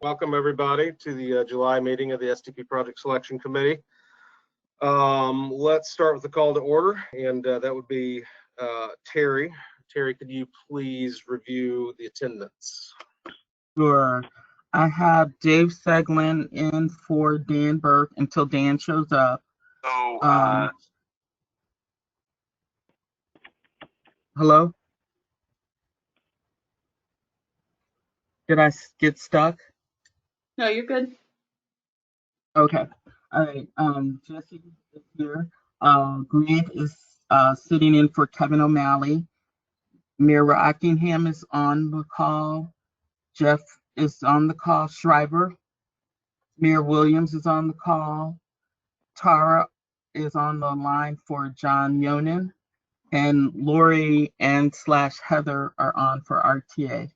Welcome everybody to the July meeting of the STP Project Selection Committee. Let's start with the call to order, and that would be Terry. Terry, could you please review the attendance? Sure. I have Dave Seglin in for Dan Burke until Dan shows up. Hello? Did I get stuck? No, you're good. Okay. All right. Jesse is here. Grant is sitting in for Kevin O'Malley. Mayor Rockingham is on the call. Jeff is on the call. Schreiber. Mayor Williams is on the call. Tara is on the line for John Yonan. And Lori and / Heather are on for RTA.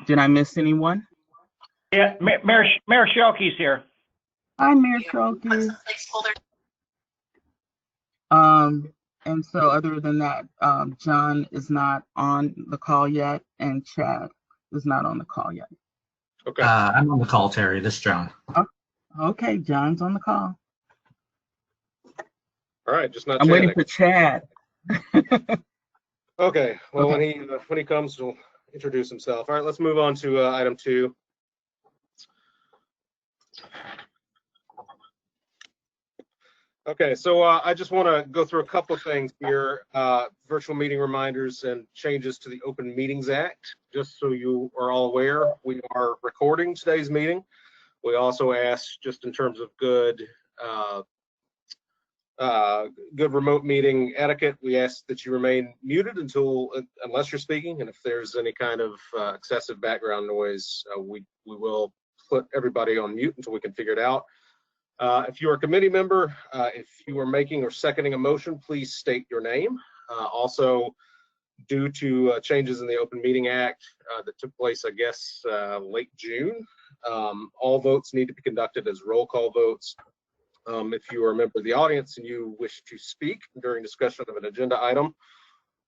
Did I miss anyone? Yeah, Mayor Schielke's here. Hi, Mayor Schielke. And so other than that, John is not on the call yet, and Chad is not on the call yet. Okay. I'm on the call, Terry. This is John. Oh, okay, John's on the call. All right, just not. I'm waiting for Chad. Okay. Well, Okay. when he comes, he'll introduce himself. All right, let's move on to item 2. Okay, so I just want to go through a couple of things here, virtual meeting reminders and changes to the Open Meetings Act. Just so you are all aware, we are recording today's meeting. We also ask, just in terms of good remote meeting etiquette, we ask that you remain muted unless you're speaking, and if there's any kind of excessive background noise, we will put everybody on mute until we can figure it out. If you're a committee member, if you are making or seconding a motion, please state your name. Also, due to changes in the Open Meeting Act that took place, I guess, late June, all votes need to be conducted as roll call votes. If you are a member of the audience and you wish to speak during discussion of an agenda item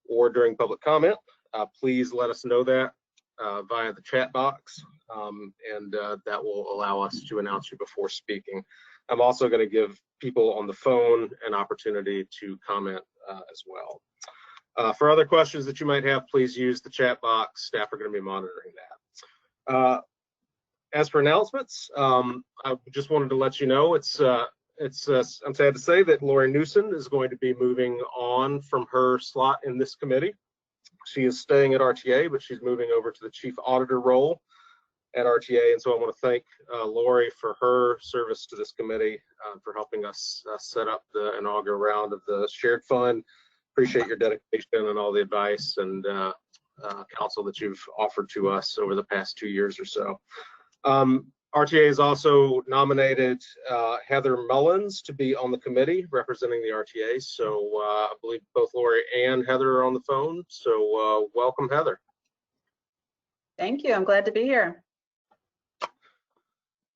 or during public comment, please let us know that via the chat box, and that will allow us to announce you before speaking. I'm also going to give people on the phone an opportunity to comment as well. For other questions that you might have, please use the chat box. Staff are going to be monitoring that. As for announcements, I just wanted to let you know I'm sad to say that Lori Newsom is going to be moving on from her slot in this committee. She is staying at RTA, but she's moving over to the chief auditor role at RTA, and so I want to thank Lori for her service to this committee, for helping us set up the inaugural round of the shared fund. Appreciate your dedication and all the advice and counsel that you've offered to us over the past 2 years or so. RTA has also nominated Heather Mullins to be on the committee representing the RTA, so I believe both Lori and Heather are on the phone, so welcome, Heather. Thank you. I'm glad to be here.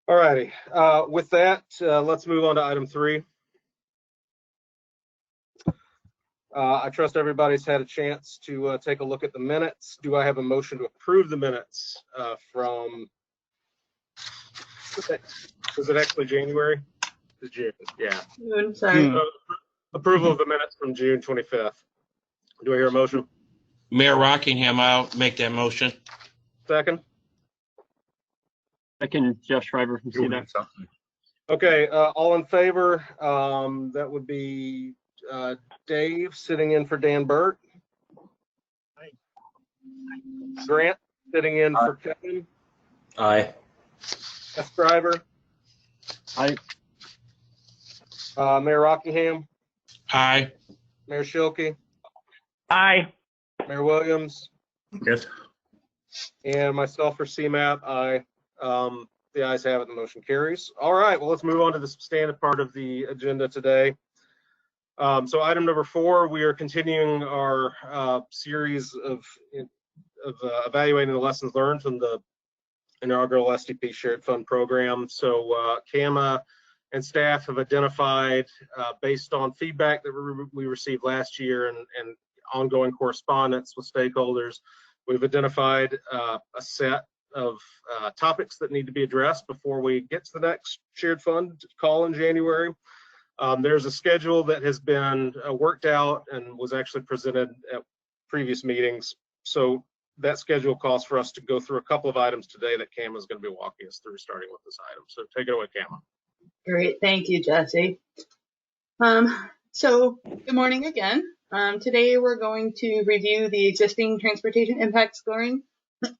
All righty. With that, let's move on to item 3. I trust everybody's had a chance to take a look at the minutes. Do I have a motion to approve the minutes from, was it actually January? It's June, yeah. June, sorry. Approval of the minutes from June 25th. Do I hear a motion? Mayor Rockingham, I'll make that motion. Second? Second, Jeff Schreiber from CDEC. Okay, all in favor? That would be Dave sitting in for Dan Burt. Grant sitting in for Kevin. Aye. Jeff Schreiber. Aye. Mayor Rockingham. Aye. Mayor Schielke. Aye. Mayor Williams. Yes. And myself for CMAP. Aye. The ayes have it, the motion carries. All right, well, let's move on to the substantive part of the agenda today. So item number 4, we are continuing our series of evaluating the lessons learned from the inaugural STP Shared Fund program. So CAMA and staff have identified, based on feedback that we received last year and ongoing correspondence with stakeholders, we've identified a set of topics that need to be addressed before we get to the next shared fund call in January. There's a schedule that has been worked out and was actually presented at previous meetings. So that schedule calls for us to go through a couple of items today that Cam is going to be walking us through, starting with this item. So take it away, Cam. Great, thank you, Jesse. So good morning again. Today we're going to review the existing transportation impact scoring,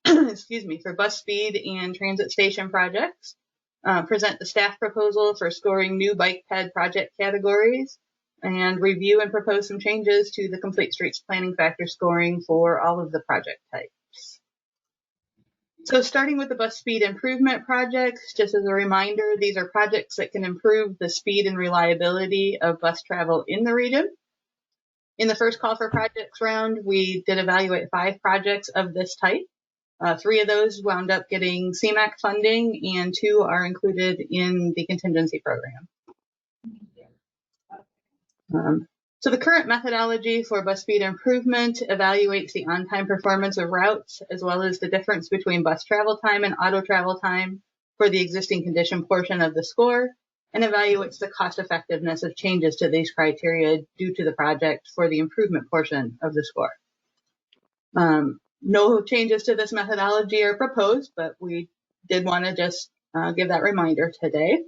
excuse me, for bus speed and transit station projects, present the staff proposal for scoring new bike ped project categories, and review and propose some changes to the complete streets planning factor scoring for all of the project types. So starting with the bus speed improvement projects, just as a reminder, these are projects that can improve the speed and reliability of bus travel in the region. In the first call for projects round, we did evaluate 5 projects of this type. 3 of those wound up getting CMAQ funding and 2 are included in the contingency program. So the current methodology for bus speed improvement evaluates the on-time performance of routes, as well as the difference between bus travel time and auto travel time for the existing condition portion of the score, and evaluates the cost effectiveness of changes to these criteria due to the project for the improvement portion of the score. No changes to this methodology are proposed, but we did want to just give that reminder today.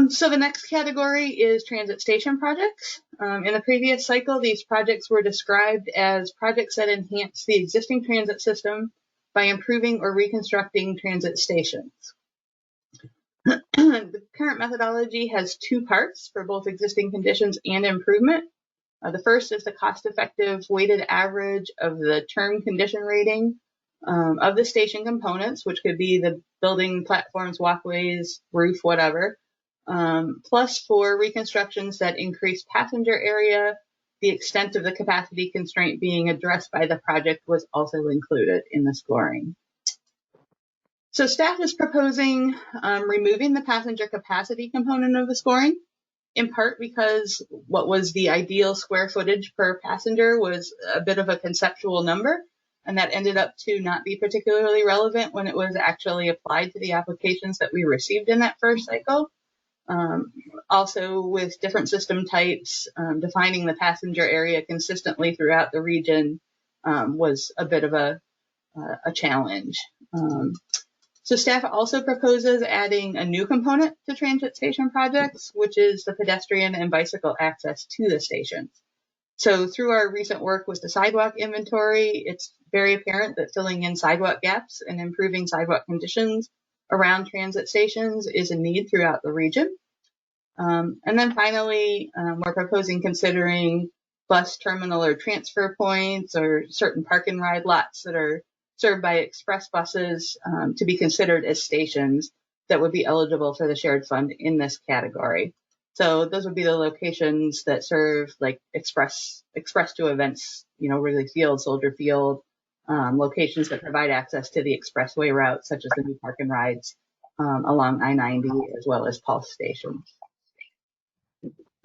So the next category is transit station projects. In the previous cycle, these projects were described as projects that enhance the existing transit system by improving or reconstructing transit stations. The current methodology has 2 parts for both existing conditions and improvement. The first is the cost-effective weighted average of the term condition rating of the station components, which could be the building, platforms, walkways, roof, whatever. Plus for reconstructions that increase passenger area, the extent of the capacity constraint being addressed by the project was also included in the scoring. So staff is proposing removing the passenger capacity component of the scoring, in part because what was the ideal square footage per passenger was a bit of a conceptual number, and that ended up to not be particularly relevant when it was actually applied to the applications that we received in that first cycle. Also, with different system types, defining the passenger area consistently throughout the region was a bit of a challenge. So staff also proposes adding a new component to transit station projects, which is the pedestrian and bicycle access to the stations. So through our recent work with the sidewalk inventory, it's very apparent that filling in sidewalk gaps and improving sidewalk conditions around transit stations is a need throughout the region. And then finally, we're proposing considering bus terminal or transfer points or certain park and ride lots that are served by express buses to be considered as stations that would be eligible for the shared fund in this category. So those would be the locations that serve like express to events, Wrigley Field, Soldier Field, locations that provide access to the expressway route, such as the new park and rides along I-90, as well as Pulse stations.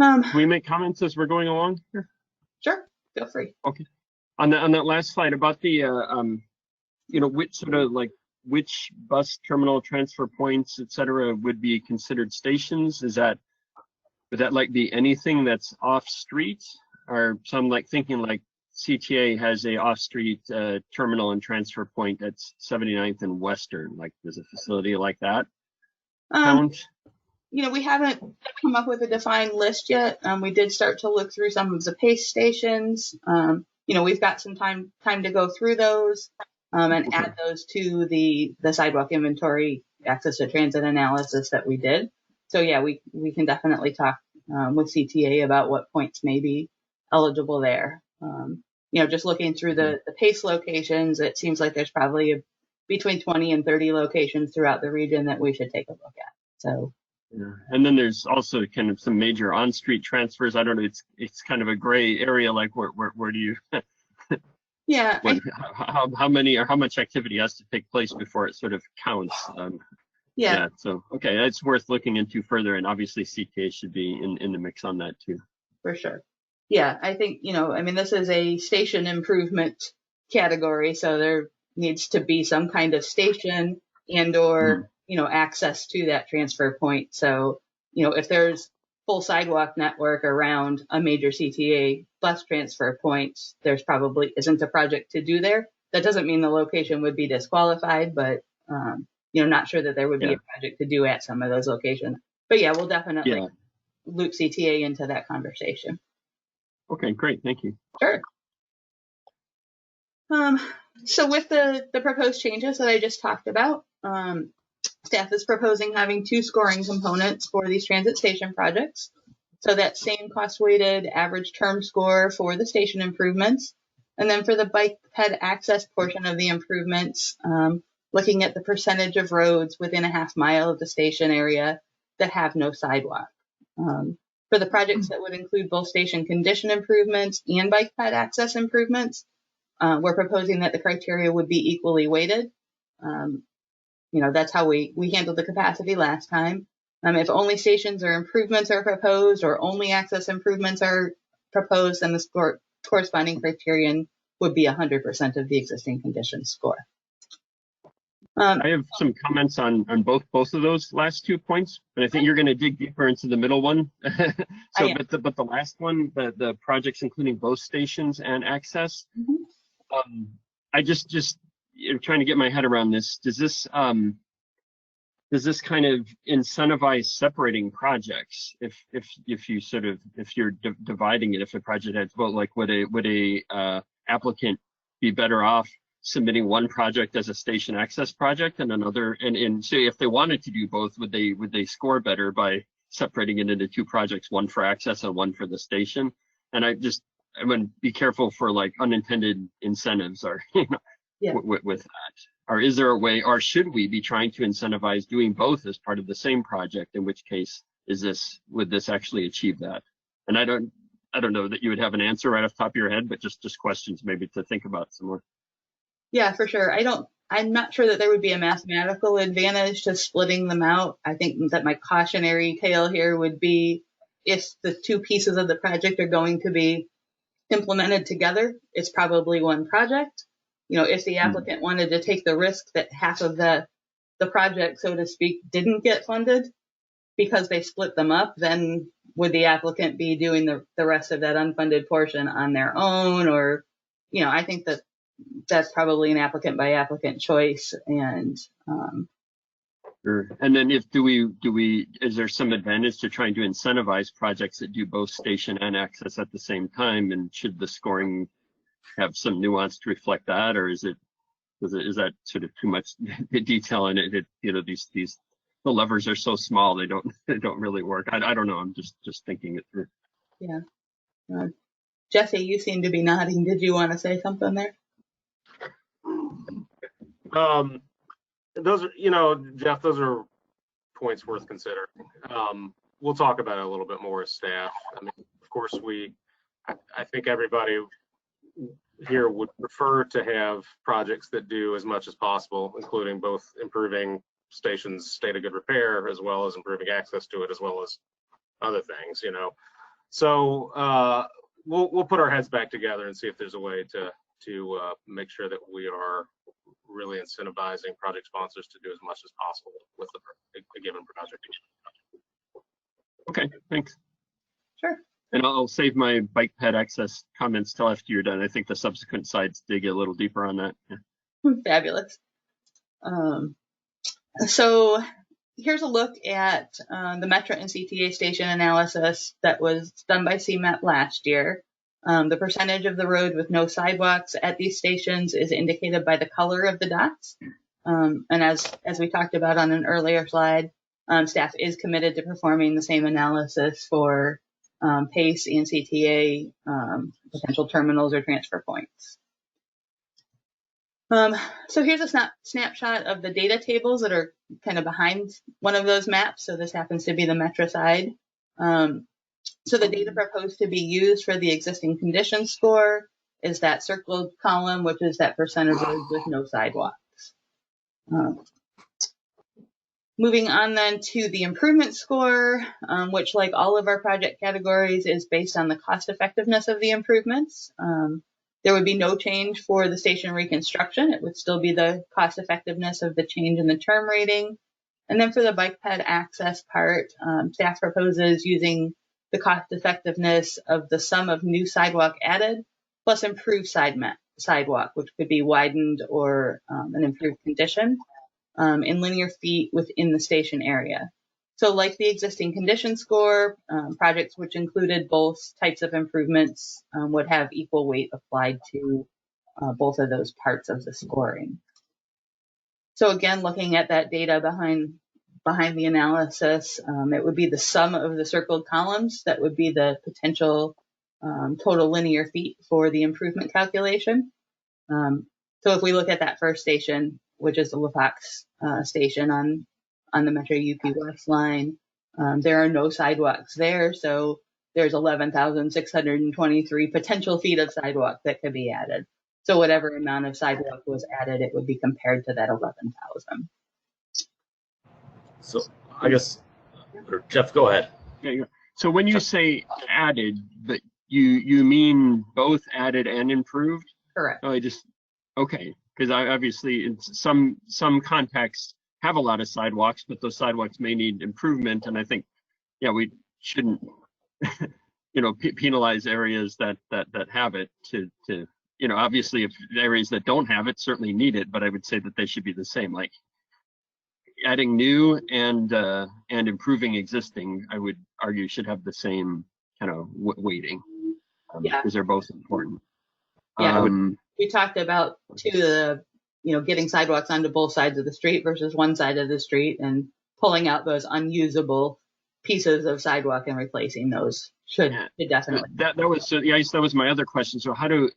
Can we make comments as we're going along here? Sure, feel free. Okay. On that last slide about the which bus terminal transfer points, et cetera, would be considered stations? Would that like be anything that's off street, or some thinking like CTA has a off street terminal and transfer point at 79th and Western, like there's a facility like that? Count? We haven't come up with a defined list yet. We did start to look through some of the PACE stations. We've got some time to go through those and add those to the sidewalk inventory access to transit analysis that we did. So yeah, we can definitely talk with CTA about what points may be eligible there. Just looking through the PACE locations, it seems like there's probably between 20 and 30 locations throughout the region that we should take a look at. So. Yeah. And then there's also kind of some major on-street transfers. I don't know. It's kind of a gray area. Like where do you? Yeah. How many or how much activity has to take place before it sort of counts? Yeah. So okay, it's worth looking into further, and obviously CTA should be in the mix on that too. For sure. Yeah, I think this is a station improvement category, so there needs to be some kind of station and or, access to that transfer point. So, if there's full sidewalk network around a major CTA bus transfer points, there's probably isn't a project to do there. That doesn't mean the location would be disqualified, but, not sure that there would be a project to do at some of those locations. But yeah, we'll definitely loop CTA into that conversation. Okay, great. Thank you. Sure. So with the proposed changes that I just talked about, staff is proposing having 2 scoring components for these transit station projects. So that same cost-weighted average term score for the station improvements. And then for the bike ped access portion of the improvements, looking at the percentage of roads within a half mile of the station area that have no sidewalk. For the projects that would include both station condition improvements and bike ped access improvements, we're proposing that the criteria would be equally weighted. That's how we handled the capacity last time. If only stations or improvements are proposed or only access improvements are proposed, then the corresponding criterion would be 100% of the existing condition score. I have some comments on both of those last 2 points, but I think you're going to dig deeper into the middle one. But the last one, the projects including both stations and access, I just trying to get my head around this. Does this kind of incentivize separating projects? If you're dividing it, if a project has both, like would a applicant be better off submitting one project as a station access project and another, and say if they wanted to do both, would they score better by separating it into 2 projects, one for access and one for the station? And I'm going to be careful for like unintended incentives or with that. Or is there a way, or should we be trying to incentivize doing both as part of the same project? In which case, would this actually achieve that? And I don't know that you would have an answer right off the top of your head, but just questions maybe to think about some more. Yeah, for sure. I'm not sure that there would be a mathematical advantage to splitting them out. I think that my cautionary tale here would be if the 2 pieces of the project are going to be implemented together, it's probably one project. If the applicant wanted to take the risk that half of the project, so to speak, didn't get funded because they split them up, then would the applicant be doing the rest of that unfunded portion on their own? Or, I think that's probably an applicant by applicant choice. And Sure. And then is there some advantage to trying to incentivize projects that do both station and access at the same time? And should the scoring have some nuance to reflect that, or is that sort of too much detail in it? The levers are so small they don't really work. I don't know. I'm just thinking it through. Yeah. Jesse, you seem to be nodding. Did you want to say something there? Those are, Jeff, those are points worth considering. We'll talk about it a little bit more as staff. I mean, of course, I think everybody here would prefer to have projects that do as much as possible, including both improving station's state of good repair, as well as improving access to it, as well as other things, So we'll put our heads back together and see if there's a way to make sure that we are really incentivizing project sponsors to do as much as possible with a given project. Okay, thanks. Sure. And I'll save my bike ped access comments till after you're done. I think the subsequent slides dig a little deeper on that. Yeah. Fabulous. So here's a look at the Metro and CTA station analysis that was done by CMET last year. The percentage of the road with no sidewalks at these stations is indicated by the color of the dots. And as we talked about on an earlier slide, staff is committed to performing the same analysis for PACE and CTA potential terminals or transfer points. So here's a snapshot of the data tables that are kind of behind one of those maps. So this happens to be the Metro side. So the data proposed to be used for the existing condition score is that circled column, which is that percent of roads with no sidewalks. Moving on then to the improvement score, which like all of our project categories is based on the cost effectiveness of the improvements. There would be no change for the station reconstruction. It would still be the cost effectiveness of the change in the term rating. And then for the bike ped access part, staff proposes using the cost effectiveness of the sum of new sidewalk added plus improved sidewalk, which could be widened or an improved condition in linear feet within the station area. So like the existing condition score, projects which included both types of improvements would have equal weight applied to both of those parts of the scoring. So again, looking at that data behind the analysis, it would be the sum of the circled columns that would be the potential total linear feet for the improvement calculation. So if we look at that first station, which is the LaFox station on the Metro UP West line, there are no sidewalks there, so there's 11,623 potential feet of sidewalk that could be added. So whatever amount of sidewalk was added, it would be compared to that 11,000. So I guess, or Jeff, go ahead. Yeah. So when you say added, but you mean both added and improved? Correct. Oh, okay, because obviously in some contexts have a lot of sidewalks, but those sidewalks may need improvement, and I think, yeah, we shouldn't, penalize areas that have it to. Obviously, if areas that don't have it certainly need it, but I would say that they should be the same. Like adding new and improving existing, I would argue should have the same kind of weighting, because they're both important. Yeah, we talked about getting sidewalks onto both sides of the street versus one side of the street, and pulling out those unusable pieces of sidewalk and replacing those should definitely. That was my other question. So how do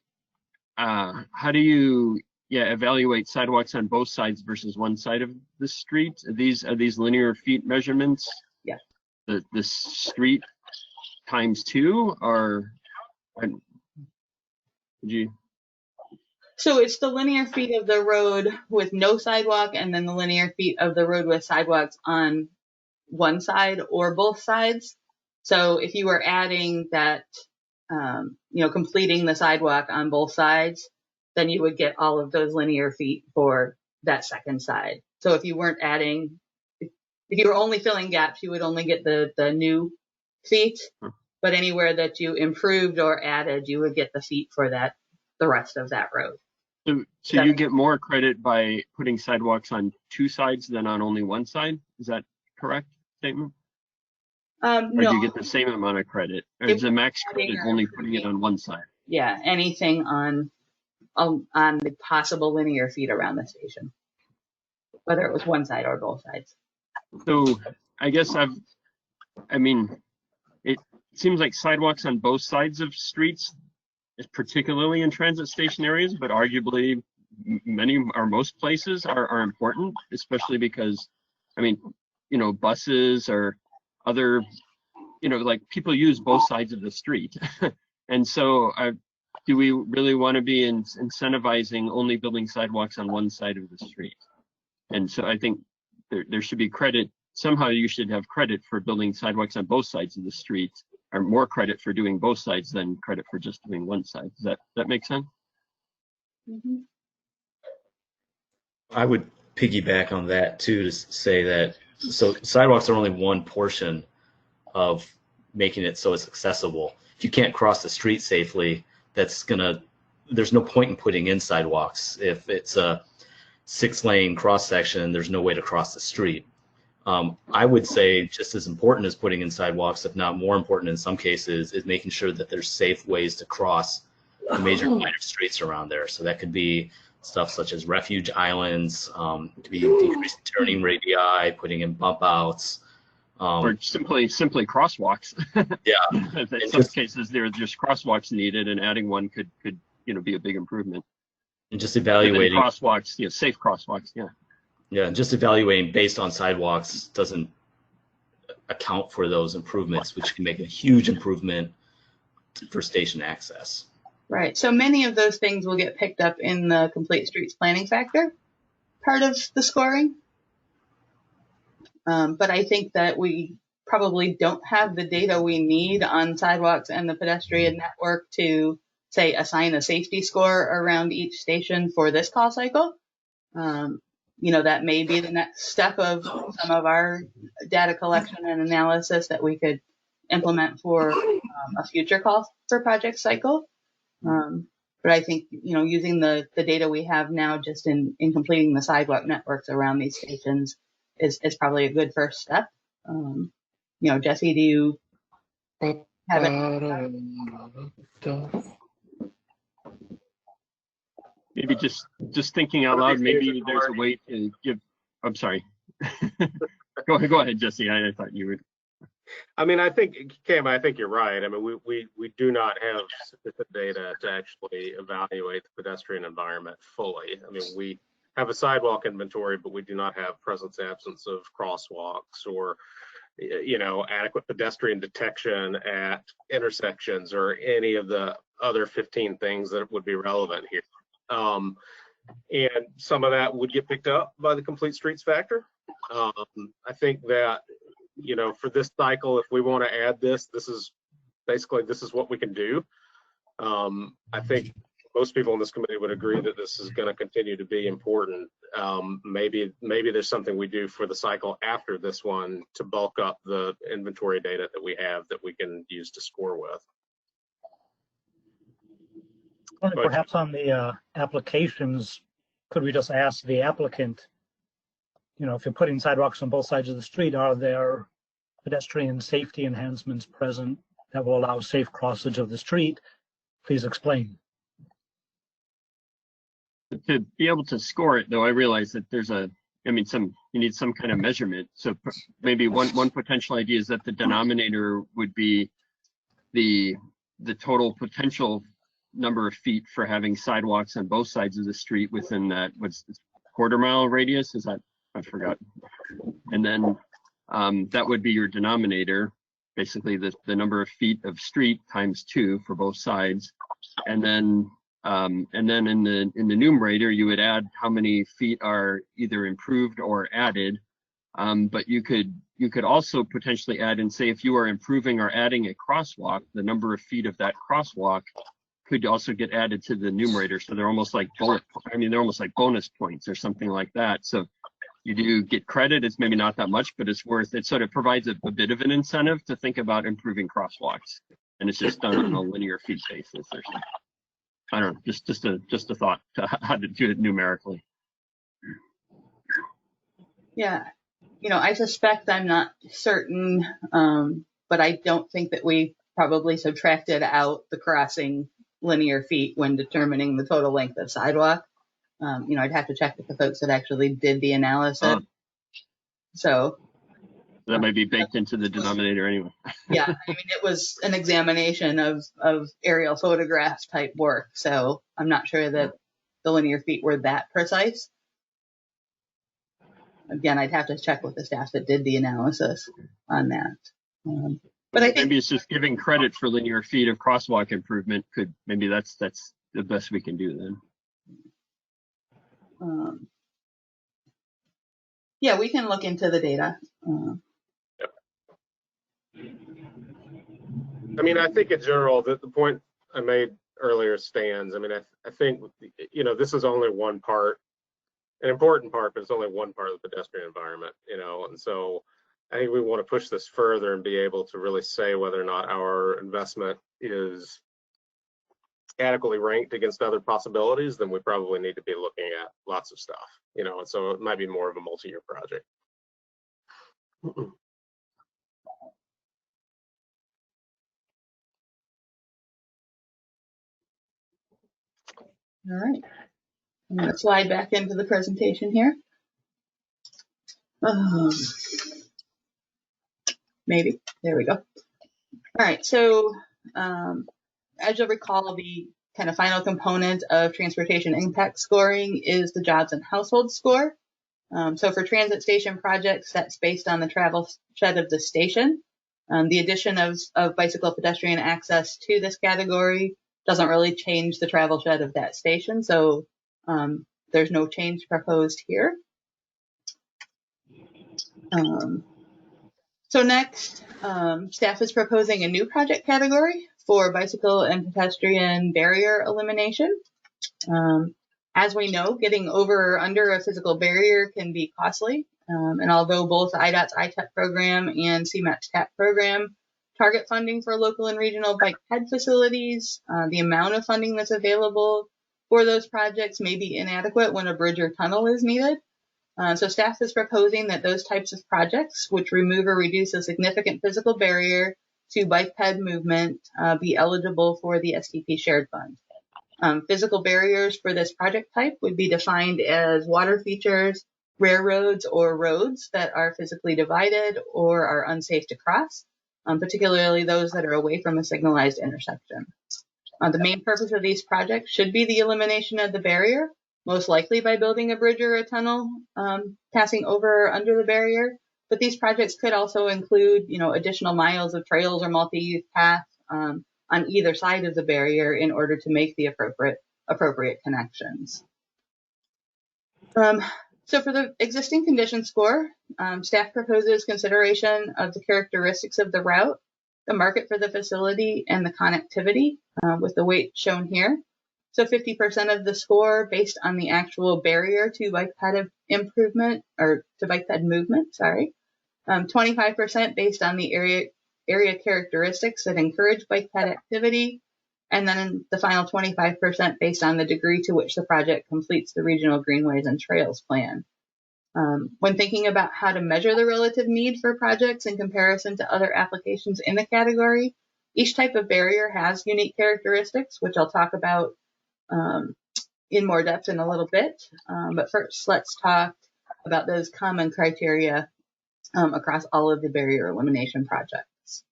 you evaluate sidewalks on both sides versus one side of the street? Are these linear feet measurements? Yeah. The street times 2, or would you? So it's the linear feet of the road with no sidewalk, and then the linear feet of the road with sidewalks on one side or both sides. So if you were adding that, completing the sidewalk on both sides, then you would get all of those linear feet for that second side. So if you weren't adding, if you were only filling gaps, you would only get the new feet. But anywhere that you improved or added, you would get the feet for the rest of that road. So you get more credit by putting sidewalks on 2 sides than on only one side? Is that correct statement? Or no. do you get the same amount of credit? Or is the max credit only putting it on one side? Yeah, anything on the possible linear feet around the station, whether it was one side or both sides. So I guess it seems like sidewalks on both sides of streets, particularly in transit station areas, but arguably many or most places are important, especially because, buses or other, like people use both sides of the street. And so do we really want to be incentivizing only building sidewalks on one side of the street? And so I think there should be credit. Somehow you should have credit for building sidewalks on both sides of the street, or more credit for doing both sides than credit for just doing one side. Does that make sense? Mm-hmm. I would piggyback on that too, to say that so sidewalks are only one portion of making it so it's accessible. If you can't cross the street safely, there's no point in putting in sidewalks. If it's a 6-lane cross section, there's no way to cross the street. I would say just as important as putting in sidewalks, if not more important in some cases, is making sure that there's safe ways to cross the major minor streets around there. So that could be stuff such as refuge islands, to be decreasing turning radii, putting in bump outs. Or simply crosswalks. Yeah. In some cases, there are just crosswalks needed, and adding one could be a big improvement. And just evaluating crosswalks, safe crosswalks. Yeah. Yeah, just evaluating based on sidewalks doesn't account for those improvements, which can make a huge improvement for station access. Right. So many of those things will get picked up in the complete streets planning factor part of the scoring. But I think that we probably don't have the data we need on sidewalks and the pedestrian network to say, assign a safety score around each station for this call cycle. That may be the next step of some of our data collection and analysis that we could implement for a future call for project cycle. But I think, using the data we have now just in completing the sidewalk networks around these stations is probably a good first step. Jesse, do you have any? Maybe just thinking out loud, maybe there's a way to give, I'm sorry. Go ahead, Jesse. I thought you would. I mean, I think, Cam, I think you're right. I mean, we do not have sufficient data to actually evaluate the pedestrian environment fully. I mean, we have a sidewalk inventory, but we do not have presence absence of crosswalks or, adequate pedestrian detection at intersections or any of the other 15 things that would be relevant here. And some of that would get picked up by the complete streets factor. I think that, for this cycle, if we want to add this is what we can do. I think most people in this committee would agree that this is going to continue to be important. Maybe there's something we do for the cycle after this one to bulk up the inventory data that we have that we can use to score with. Perhaps on the applications, could we just ask the applicant, if you're putting sidewalks on both sides of the street, are there pedestrian safety enhancements present that will allow safe crossage of the street? Please explain. To be able to score it, though, I realize that you need some kind of measurement. So maybe one potential idea is that the denominator would be the total potential number of feet for having sidewalks on both sides of the street within that, what's this, quarter-mile radius? Is that, I forgot. And then that would be your denominator, basically the number of feet of street times 2 for both sides. And then in the numerator, you would add how many feet are either improved or added. But you could also potentially add and say if you are improving or adding a crosswalk, the number of feet of that crosswalk could also get added to the numerator. So they're almost like they're almost like bonus points or something like that. So you do get credit. It's maybe not that much, but it sort of provides a bit of an incentive to think about improving crosswalks. And it's just done on a linear feet basis or something. I don't know, just a thought to how to do it numerically. Yeah, I suspect, I'm not certain, but I don't think that we probably subtracted out the crossing linear feet when determining the total length of sidewalk. I'd have to check with the folks that actually did the analysis. So that might be baked into the denominator anyway. Yeah, it was an examination of aerial photograph type work, so I'm not sure that the linear feet were that precise. Again, I'd have to check with the staff that did the analysis on that. But I think maybe it's just giving credit for linear feet of crosswalk improvement. Maybe that's the best we can do then. Yeah, we can look into the data. I think in general that the point I made earlier stands. I think, this is only one part, an important part, but it's only one part of the pedestrian environment, and so I think we want to push this further and be able to really say whether or not our investment is adequately ranked against other possibilities. Then we probably need to be looking at lots of stuff, and so it might be more of a multi-year project. All right, I'm going to slide back into the presentation here. Maybe, there we go. All right, so as you'll recall, the kind of final component of transportation impact scoring is the jobs and household score. So for transit station projects, that's based on the travel shed of the station. The addition of bicycle pedestrian access to this category doesn't really change the travel shed of that station, so there's no change proposed here. So next, staff is proposing a new project category for bicycle and pedestrian barrier elimination. As we know, getting over or under a physical barrier can be costly. And although both IDOT's ITEP program and CMAP's TAP program target funding for local and regional bike ped facilities, the amount of funding that's available for those projects may be inadequate when a bridge or tunnel is needed. So staff is proposing that those types of projects, which remove or reduce a significant physical barrier to bike ped movement, be eligible for the STP shared fund. Physical barriers for this project type would be defined as water features, railroads, or roads that are physically divided or are unsafe to cross, particularly those that are away from a signalized intersection. The main purpose of these projects should be the elimination of the barrier, most likely by building a bridge or a tunnel passing over or under the barrier. But these projects could also include, additional miles of trails or multi-use paths on either side of the barrier in order to make the appropriate connections. So for the existing condition score, staff proposes consideration of the characteristics of the route, the market for the facility, and the connectivity, with the weight shown here. So 50% of the score based on the actual barrier to bike ped improvement, or to bike ped movement, sorry. 25% based on the area characteristics that encourage bike ped activity, and then the final 25% based on the degree to which the project completes the regional greenways and trails plan. When thinking about how to measure the relative need for projects in comparison to other applications in the category, each type of barrier has unique characteristics, which I'll talk about in more depth in a little bit. But first, let's talk about those common criteria across all of the barrier elimination projects.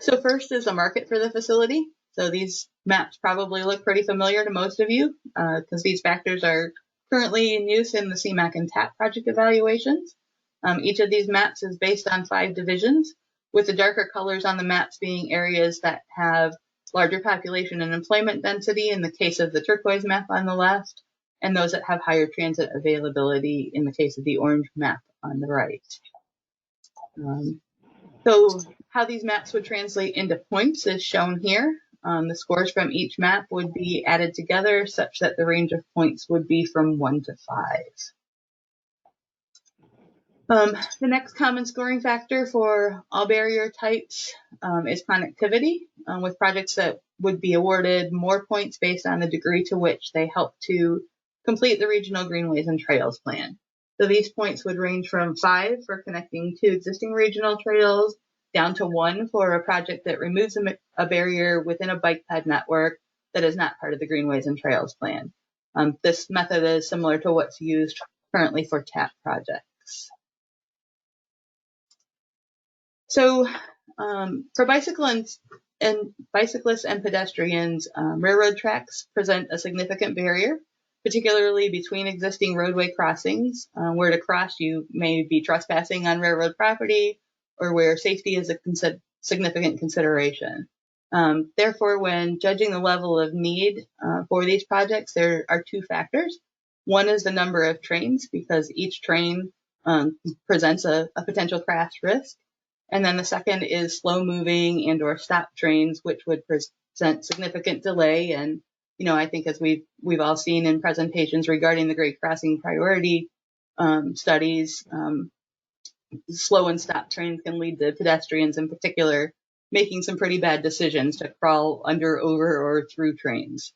So first is a market for the facility. So these maps probably look pretty familiar to most of you because these factors are currently in use in the CMAQ and TAP project evaluations. Each of these maps is based on 5 divisions, with the darker colors on the maps being areas that have larger population and employment density in the case of the turquoise map on the left, and those that have higher transit availability in the case of the orange map on the right. So how these maps would translate into points is shown here. The scores from each map would be added together such that the range of points would be from 1 to 5. The next common scoring factor for all barrier types is connectivity, with projects that would be awarded more points based on the degree to which they help to complete the regional greenways and trails plan. So these points would range from 5 for connecting 2 existing regional trails, down to 1 for a project that removes a barrier within a bike ped network that is not part of the greenways and trails plan. This method is similar to what's used currently for TAP projects. So for bicyclists and pedestrians, railroad tracks present a significant barrier, particularly between existing roadway crossings, where to cross you may be trespassing on railroad property or where safety is a significant consideration. Therefore, when judging the level of need for these projects, there are 2 factors. One is the number of trains, because each train presents a potential crash risk. And then the second is slow moving and or stop trains, which would present significant delay. And, I think as we've all seen in presentations regarding the grade crossing priority studies, slow and stop trains can lead to pedestrians in particular making some pretty bad decisions to crawl under, over, or through trains.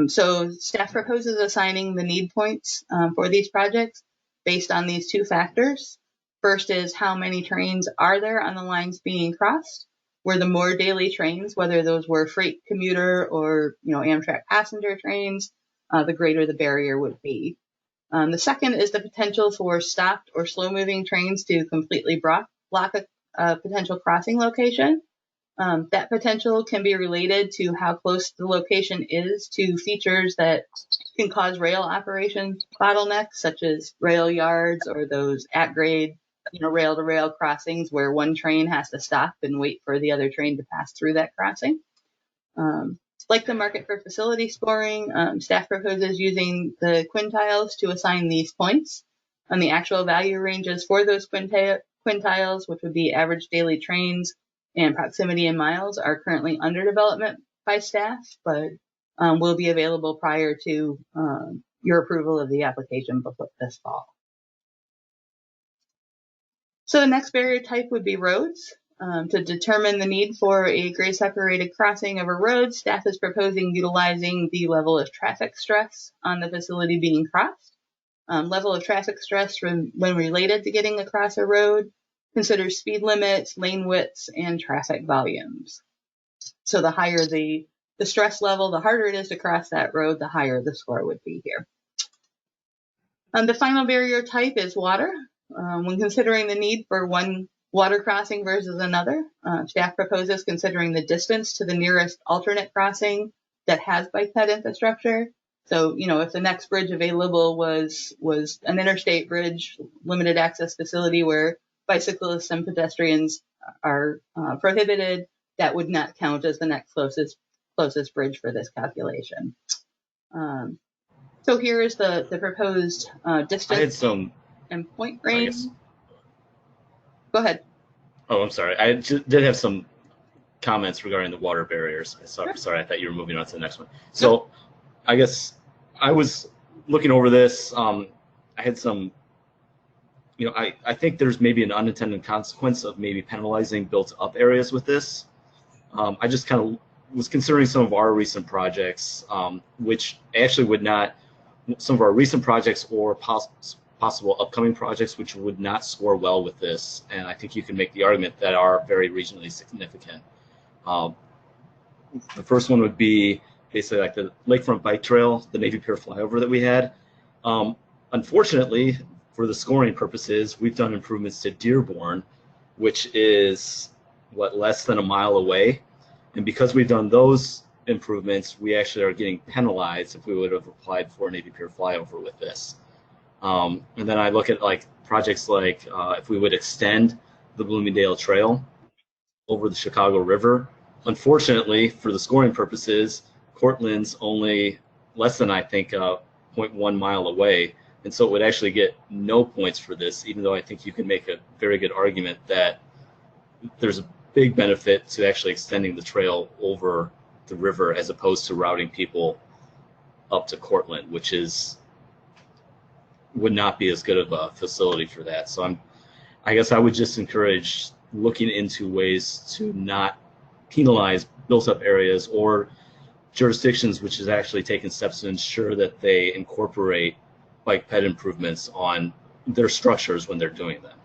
So staff proposes assigning the need points for these projects based on these 2 factors. First is how many trains are there on the lines being crossed, where the more daily trains, whether those were freight commuter or Amtrak passenger trains, the greater the barrier would be. The second is the potential for stopped or slow-moving trains to completely block a potential crossing location. That potential can be related to how close the location is to features that can cause rail operation bottlenecks, such as rail yards or those at-grade, rail-to-rail crossings where one train has to stop and wait for the other train to pass through that crossing. Like the market for facility scoring, staff proposes using the quintiles to assign these points. The actual value ranges for those quintiles, which would be average daily trains, and proximity in miles are currently under development by staff, but will be available prior to your approval of the application before this fall. So the next barrier type would be roads. To determine the need for a grade separated crossing of a road, staff is proposing utilizing the level of traffic stress on the facility being crossed. Level of traffic stress when related to getting across a road considers speed limits, lane widths, and traffic volumes. So the higher the stress level, the harder it is to cross that road, the higher the score would be here. The final barrier type is water. When considering the need for one water crossing versus another, staff proposes considering the distance to the nearest alternate crossing that has bike ped infrastructure. So, if the next bridge available was an interstate bridge, limited access facility where bicyclists and pedestrians are prohibited, that would not count as the next closest bridge for this calculation. So here is the proposed distance and point range. Go ahead. Oh, I'm sorry. I did have some comments regarding the water barriers. Sorry, I thought you were moving on to the next one. So I guess I was looking over this. I had some, I think there's maybe an unintended consequence of maybe penalizing built up areas with this. I just kind of was considering some of our recent projects, which actually would not, some of our recent projects or possible upcoming projects which would not score well with this, and I think you can make the argument that are very regionally significant. The first one would be basically like the Lakefront Bike Trail, the Navy Pier flyover that we had. Unfortunately, for the scoring purposes, we've done improvements to Dearborn, which is less than a mile away, and because we've done those improvements, we actually are getting penalized if we would have applied for a Navy Pier flyover with this. And then I look at projects like if we would extend the Bloomingdale Trail over the Chicago River. Unfortunately, for the scoring purposes, Cortland's only less than, I think, 0.1 mile away, and so it would actually get no points for this, even though I think you can make a very good argument that there's a big benefit to actually extending the trail over the river as opposed to routing people up to Cortland, which would not be as good of a facility for that. So I guess I would just encourage looking into ways to not penalize built-up areas or jurisdictions which has actually taken steps to ensure that they incorporate bike ped improvements on their structures when they're doing them.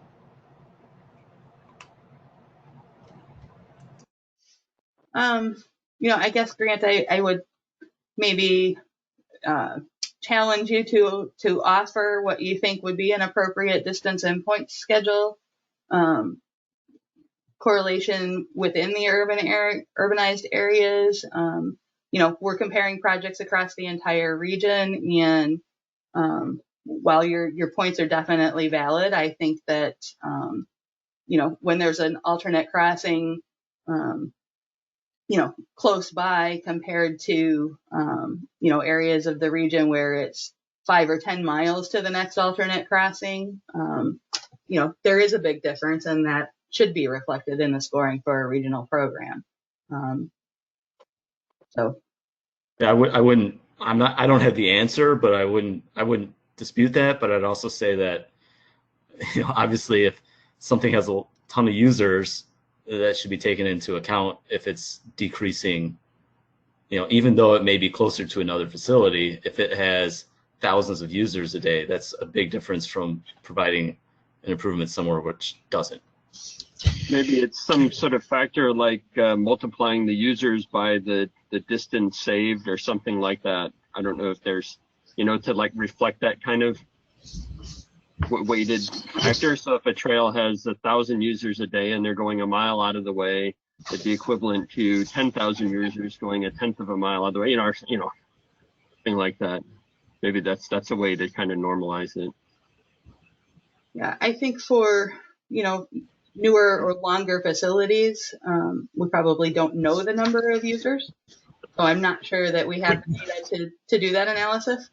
I guess, Grant, I would maybe challenge you to offer what you think would be an appropriate distance and point schedule correlation within the urbanized areas. We're comparing projects across the entire region, and while your points are definitely valid, I think that when there's an alternate crossing close by compared to, areas of the region where it's 5 or 10 miles to the next alternate crossing, there is a big difference, and that should be reflected in the scoring for a regional program. Yeah, I don't have the answer, but I wouldn't dispute that, but I'd also say that, obviously if something has a ton of users, that should be taken into account if it's decreasing, even though it may be closer to another facility, if it has thousands of users a day, that's a big difference from providing an improvement somewhere which doesn't. Maybe it's some sort of factor like multiplying the users by the distance saved or something like that. I don't know if there's, to reflect that kind of weighted factor. So if a trail has 1,000 users a day and they're going a mile out of the way, it'd be equivalent to 10,000 users going a tenth of a mile out of the way, something like that. Maybe that's a way to kind of normalize it. Yeah, I think for, newer or longer facilities, we probably don't know the number of users. So I'm not sure that we have the data to do that analysis.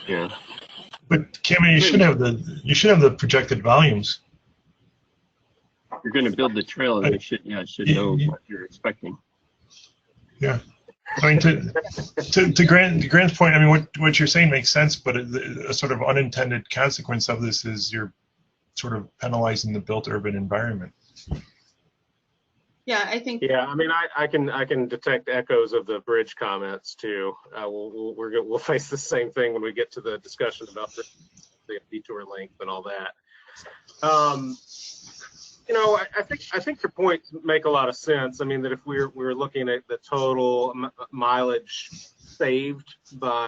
Yeah. But Kimmy, you should have the projected volumes. you're going to build the trail, and it should know what you're expecting. Yeah. I mean, to Grant's point, I mean, what you're saying makes sense, but a sort of unintended consequence of this is you're sort of penalizing the built urban environment. Yeah, I think. Yeah, I mean, I can detect echoes of the bridge comments too. We'll face the same thing when we get to the discussion about the detour length and all that. You know, I think your points make a lot of sense. I mean, that if we're looking at the total mileage saved by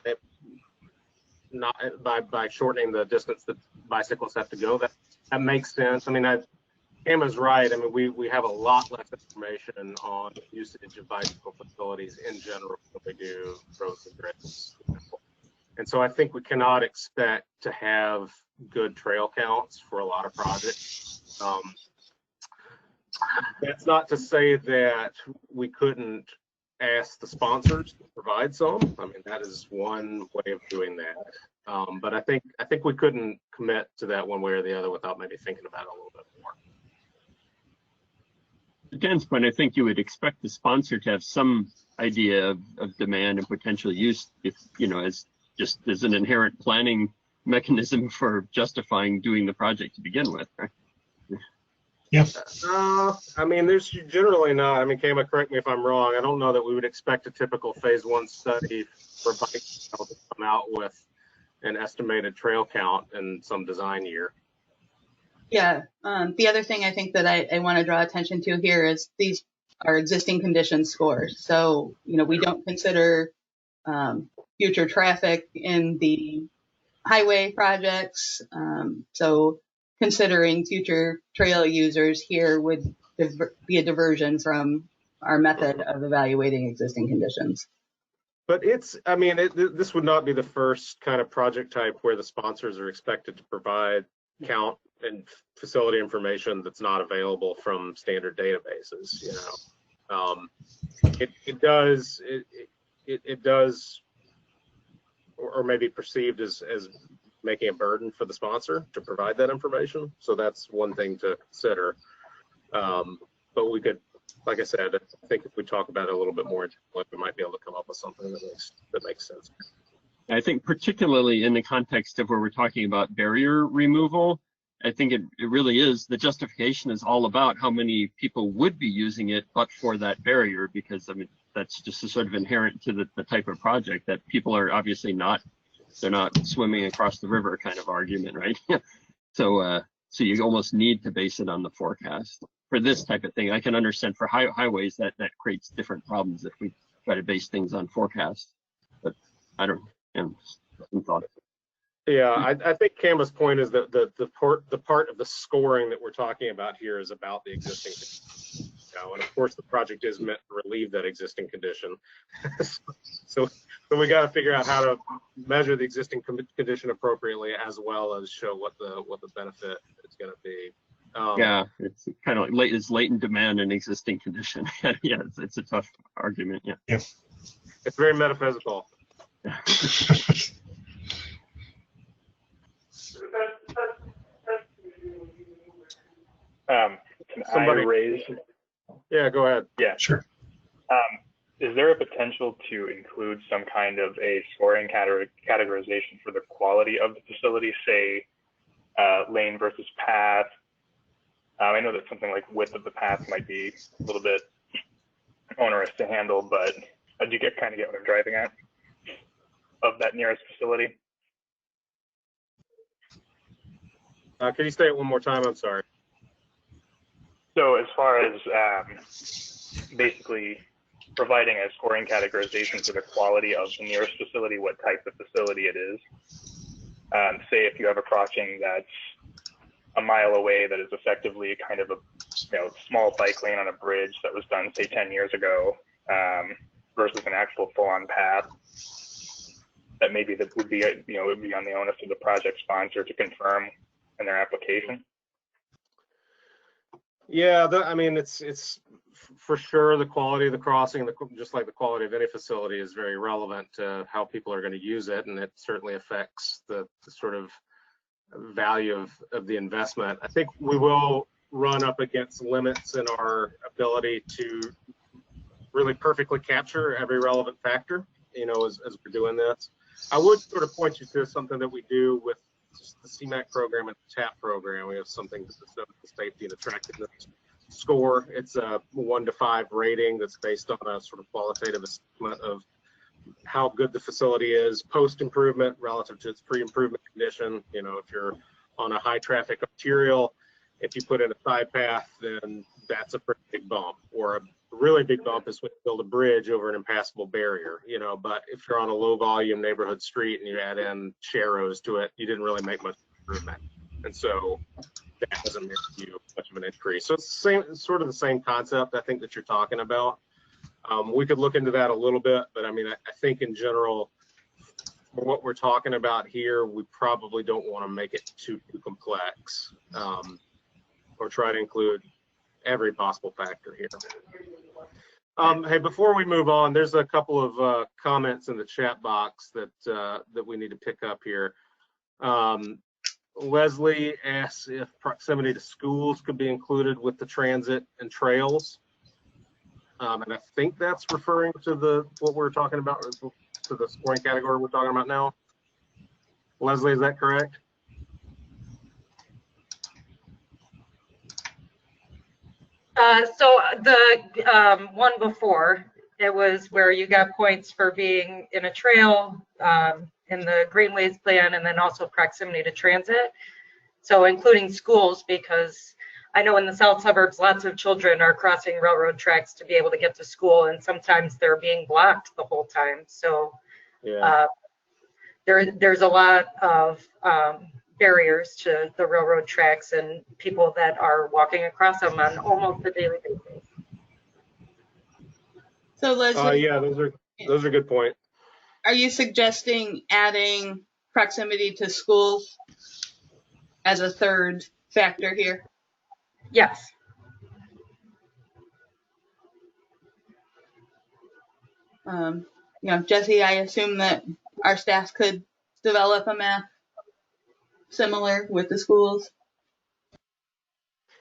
shortening the distance that bicycles have to go, that makes sense. I mean, Emma's right. I mean, we have a lot less information on usage of bicycle facilities in general than we do roads and bridges. And so I think we cannot expect to have good trail counts for a lot of projects. That's not to say that we couldn't ask the sponsors to provide some. I mean, that is one way of doing that. But I think we couldn't commit to that one way or the other without maybe thinking about it a little bit more. To Dan's point, I think you would expect the sponsor to have some idea of demand and potential use, if as an inherent planning mechanism for justifying doing the project to begin with, right? Yeah. I mean, there's generally not. I mean, Kama, correct me if I'm wrong. I don't know that we would expect a typical phase 1 study for bike to come out with an estimated trail count in some design year. Yeah. The other thing I think that I want to draw attention to here is these are existing condition scores. So, we don't consider future traffic in the highway projects. So considering future trail users here would be a diversion from our method of evaluating existing conditions. But this would not be the first kind of project type where the sponsors are expected to provide count and facility information that's not available from standard databases. It does, or maybe perceived as making a burden for the sponsor to provide that information. So that's one thing to consider. But we could, like I said, I think if we talk about it a little bit more, we might be able to come up with something that makes sense. I think particularly in the context of where we're talking about barrier removal, I think it really is, the justification is all about how many people would be using it but for that barrier, because I mean, that's just a sort of inherent to the type of project that people are obviously they're not swimming across the river kind of argument, right? So you almost need to base it on the forecast. For this type of thing, I can understand for highways that creates different problems if we try to base things on forecast. But I don't know, some thought. Yeah, I think Kama's point is that the part of the scoring that we're talking about here is about the existing condition. And of course the project is meant to relieve that existing condition. so we got to figure out how to measure the existing condition appropriately, as well as show what the benefit is going to be. Yeah, it's kind of like is latent demand an existing condition? Yeah, it's a tough argument. Yeah. It's very metaphysical. Can Somebody I raise? Yeah, go ahead. Yeah. Sure. Is there a potential to include some kind of a scoring categorization for the quality of the facility, say lane versus path? I know that something like width of the path might be a little bit onerous to handle, but do you kind of get what I'm driving at of that nearest facility? Can you say it one more time? I'm sorry. So as far as basically providing a scoring categorization for the quality of the nearest facility, what type of facility it is. Say if you have a crossing that's a mile away that is effectively kind of a small bike lane on a bridge that was done, say 10 years ago, versus an actual full-on path, that maybe that would be it would be on the onus of the project sponsor to confirm in their application. Yeah, I mean, it's for sure the quality of the crossing, just like the quality of any facility, is very relevant to how people are going to use it, and it certainly affects the sort of value of the investment. I think we will run up against limits in our ability to really perfectly capture every relevant factor, you know, as we're doing this. I would sort of point you to something that we do with the CMAQ program and the TAP program. We have something that's the safety and attractiveness score. It's a 1 to 5 rating that's based on a sort of qualitative assessment of how good the facility is post-improvement relative to its pre-improvement condition. You know, if you're on a high traffic arterial, if you put in a side path, then that's a pretty big bump. Or a really big bump is when you build a bridge over an impassable barrier, you know. But if you're on a low volume neighborhood street and you add in sharrows to it, you didn't really make much improvement. And so that doesn't make you much of an increase. So it's the same, sort of the same concept, I think, that you're talking about. We could look into that a little bit, but I mean, I think in general, for what we're talking about here, we probably don't want to make it too complex, or try to include every possible factor here. Hey, before we move on, there's a couple of comments in the chat box that we need to pick up here. Leslie asks if proximity to schools could be included with the transit and trails. And I think that's referring to what we're talking about, to the scoring category we're talking about now. Leslie, is that correct? So the one before, it was where you got points for being in a trail, in the greenways plan, and then also proximity to transit. So including schools, because I know in the south suburbs, lots of children are crossing railroad tracks to be able to get to school, and sometimes they're being blocked the whole time. So yeah. There's a lot of barriers to the railroad tracks and people that are walking across them on almost a daily basis. So Leslie, yeah, those are good points. are you suggesting adding proximity to schools as a third factor here? Yes. You know, Jesse, I assume that our staff could develop a map similar with the schools.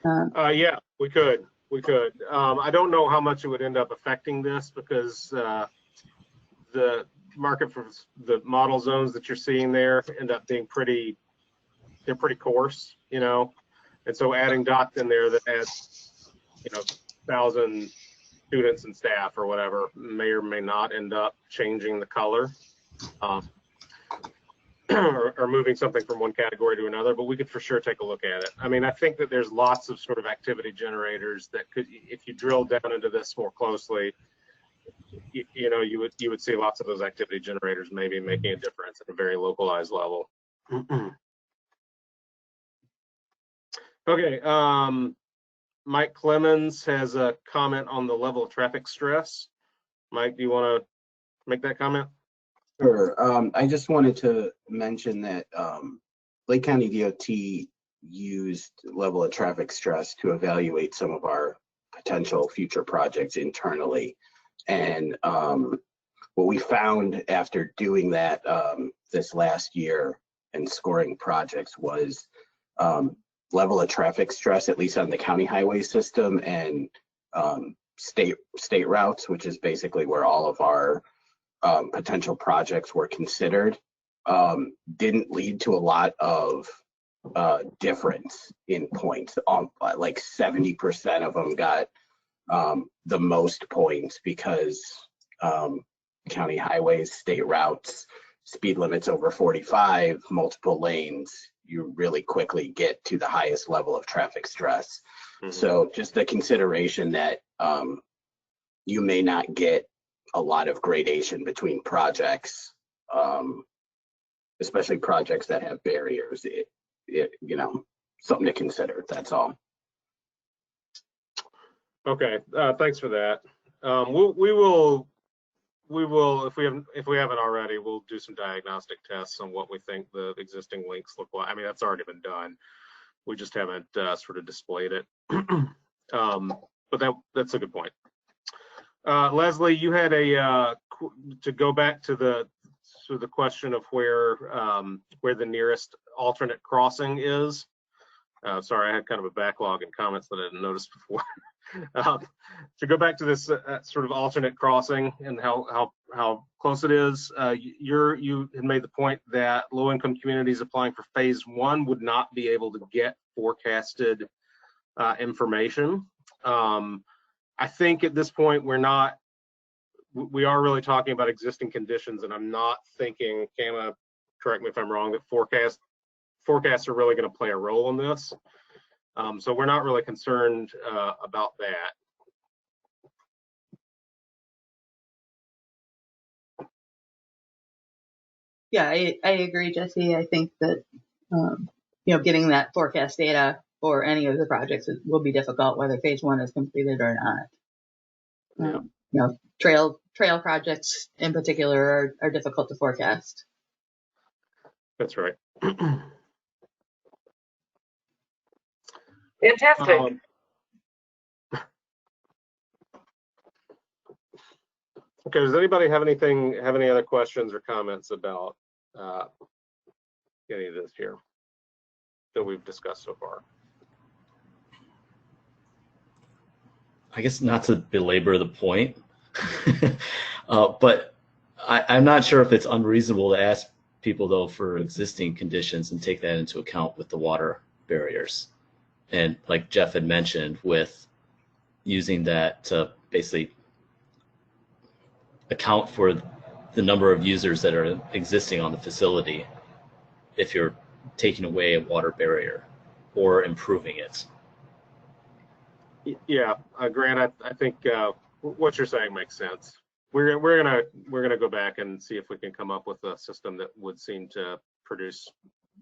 Yeah, we could. I don't know how much it would end up affecting this, because the market for the model zones that you're seeing there end up being they're pretty coarse, you know. And so adding dots in there that adds, you know, 1,000 students and staff or whatever may or may not end up changing the color, or moving something from one category to another, but we could for sure take a look at it. I mean, I think that there's lots of sort of activity generators that could, if you drill down into this more closely, you know, you would see lots of those activity generators maybe making a difference at a very localized level. Okay, Mike Clemens has a comment on the level of traffic stress. Mike, do you want to make that comment? Sure. I just wanted to mention that Lake County DOT used level of traffic stress to evaluate some of our potential future projects internally. And what we found after doing that this last year and scoring projects was level of traffic stress, at least on the county highway system and state routes, which is basically where all of our potential projects were considered, didn't lead to a lot of difference in points. Like 70% of them got the most points because county highways, state routes, speed limits over 45, multiple lanes, you really quickly get to the highest level of traffic stress. Mm-hmm. So just the consideration that you may not get a lot of gradation between projects, especially projects that have barriers. It you know, something to consider. That's all. Okay, thanks for that. We will, if we haven't already, we'll do some diagnostic tests on what we think the existing links look like. I mean, that's already been done. We just haven't sort of displayed it. But that's a good point. Leslie, you had to go back to the question of where the nearest alternate crossing is. Sorry, I had kind of a backlog in comments that I didn't notice before. To go back to this sort of alternate crossing and how close it is, you had made the point that low-income communities applying for phase 1 would not be able to get forecasted information. I think at this point we are really talking about existing conditions, and I'm not thinking, Kama, correct me if I'm wrong, that forecasts are really going to play a role in this. So we're not really concerned about that. Yeah, I agree, Jesse. I think that getting that forecast data for any of the projects will be difficult, whether phase 1 is completed or not. Trail projects in particular are difficult to forecast. That's right. Fantastic. Okay, does anybody have any other questions or comments about any of this here that we've discussed so far? I guess not to belabor the point, but I'm not sure if it's unreasonable to ask people, though, for existing conditions and take that into account with the water barriers. And like Jeff had mentioned, with using that to basically account for the number of users that are existing on the facility if you're taking away a water barrier or improving it. Yeah, Grant, I think what you're saying makes sense. We're gonna go back and see if we can come up with a system that would seem to produce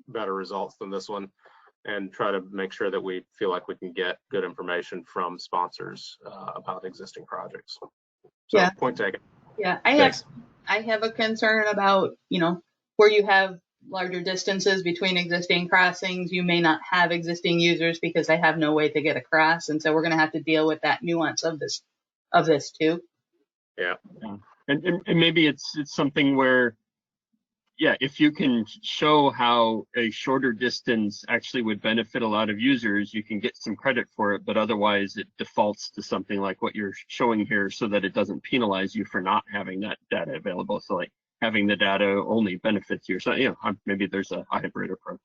better results than this one, and try to make sure that we feel like we can get good information from sponsors about existing projects. So, yeah. Point taken. Yeah, I have a concern about, where you have larger distances between existing crossings, you may not have existing users because they have no way to get across, and so we're going to have to deal with that nuance of this too. Yeah. And maybe it's something where, yeah, if you can show how a shorter distance actually would benefit a lot of users, you can get some credit for it, but otherwise it defaults to something like what you're showing here so that it doesn't penalize you for not having that data available. So like having the data only benefits you. So, maybe there's a hybrid approach.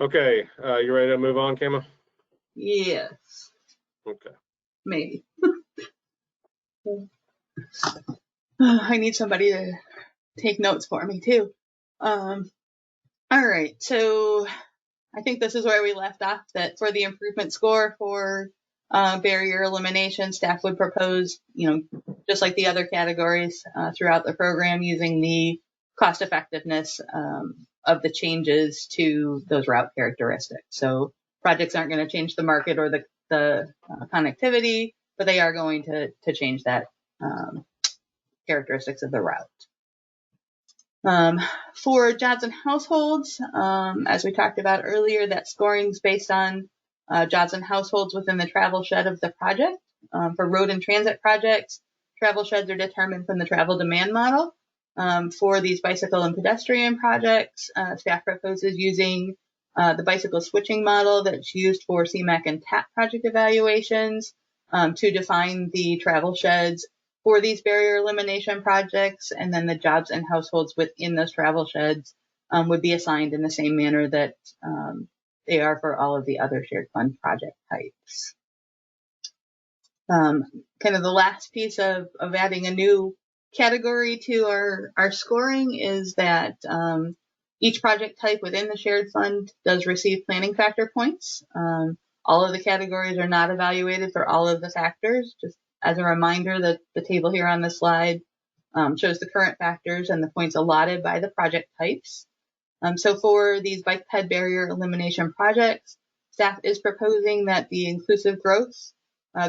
Okay, you ready to move on, Kama? Yes. Okay. Maybe. I need somebody to take notes for me too. All right, so I think this is where we left off, that for the improvement score for barrier elimination, staff would propose, just like the other categories throughout the program, using the cost effectiveness of the changes to those route characteristics. So projects aren't going to change the market or the connectivity, but they are going to change that characteristics of the route. For jobs and households, as we talked about earlier, that scoring is based on jobs and households within the travel shed of the project. For road and transit projects, travel sheds are determined from the travel demand model. For these bicycle and pedestrian projects, staff proposes using the bicycle switching model that's used for CMAQ and TAP project evaluations to define the travel sheds for these barrier elimination projects, and then the jobs and households within those travel sheds would be assigned in the same manner that they are for all of the other shared fund project types. Kind of the last piece of adding a new category to our scoring is that each project type within the shared fund does receive planning factor points. All of the categories are not evaluated for all of the factors. Just as a reminder, that the table here on the slide shows the current factors and the points allotted by the project types. So for these bike ped barrier elimination projects, staff is proposing that the inclusive growth,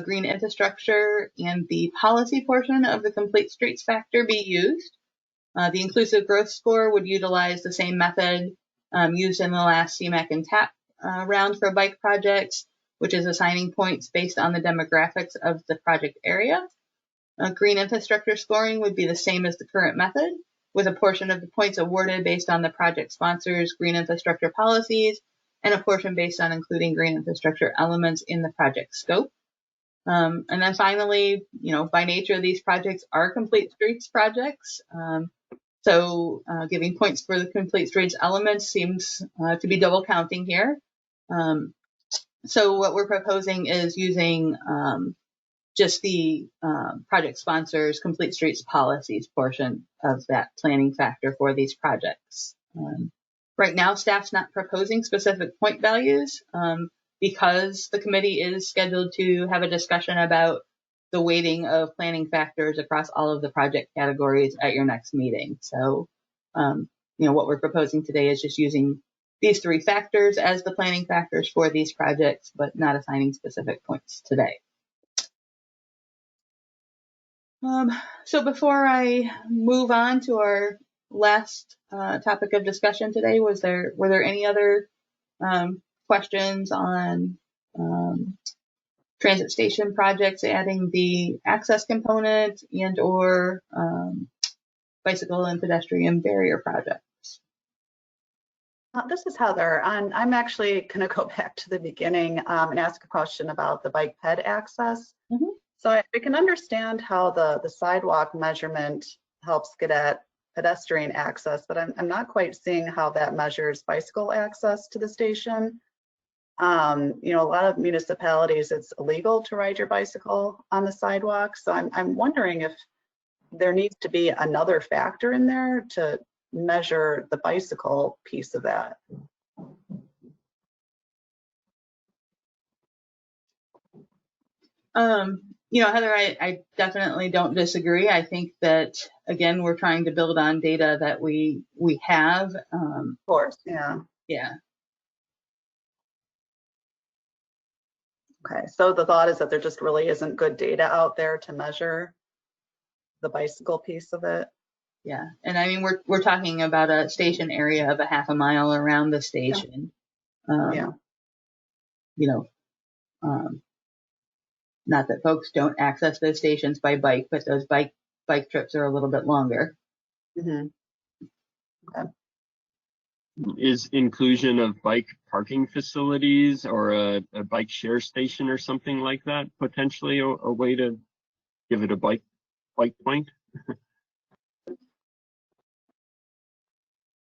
green infrastructure, and the policy portion of the complete streets factor be used. The inclusive growth score would utilize the same method used in the last CMAQ and TAP round for bike projects, which is assigning points based on the demographics of the project area. Green infrastructure scoring would be the same as the current method, with a portion of the points awarded based on the project sponsor's green infrastructure policies and a portion based on including green infrastructure elements in the project scope. And then finally, by nature, these projects are complete streets projects. So giving points for the complete streets elements seems to be double counting here. So what we're proposing is using just the project sponsors complete streets policies portion of that planning factor for these projects. Right now, staff's not proposing specific point values because the committee is scheduled to have a discussion about the weighting of planning factors across all of the project categories at your next meeting. So, what we're proposing today is just using these 3 factors as the planning factors for these projects, but not assigning specific points today. So before I move on to our last topic of discussion today, were there any other questions on transit station projects adding the access component and or bicycle and pedestrian barrier projects? This is Heather. I'm actually going to go back to the beginning and ask a question about the bike ped access. Mm-hmm. So I can understand how the sidewalk measurement helps get at pedestrian access, but I'm not quite seeing how that measures bicycle access to the station. A lot of municipalities, it's illegal to ride your bicycle on the sidewalk. So I'm wondering if there needs to be another factor in there to measure the bicycle piece of that. Heather, I definitely don't disagree. I think that, again, we're trying to build on data that we have. Of course, yeah. Yeah. Okay, so the thought is that there just really isn't good data out there to measure the bicycle piece of it. Yeah, and I mean, we're talking about a station area of a half a mile around the station. Yeah. Not that folks don't access those stations by bike, but those bike trips are a little bit longer. Mm-hmm. Okay. Is inclusion of bike parking facilities or a bike share station or something like that potentially a way to give it a bike point?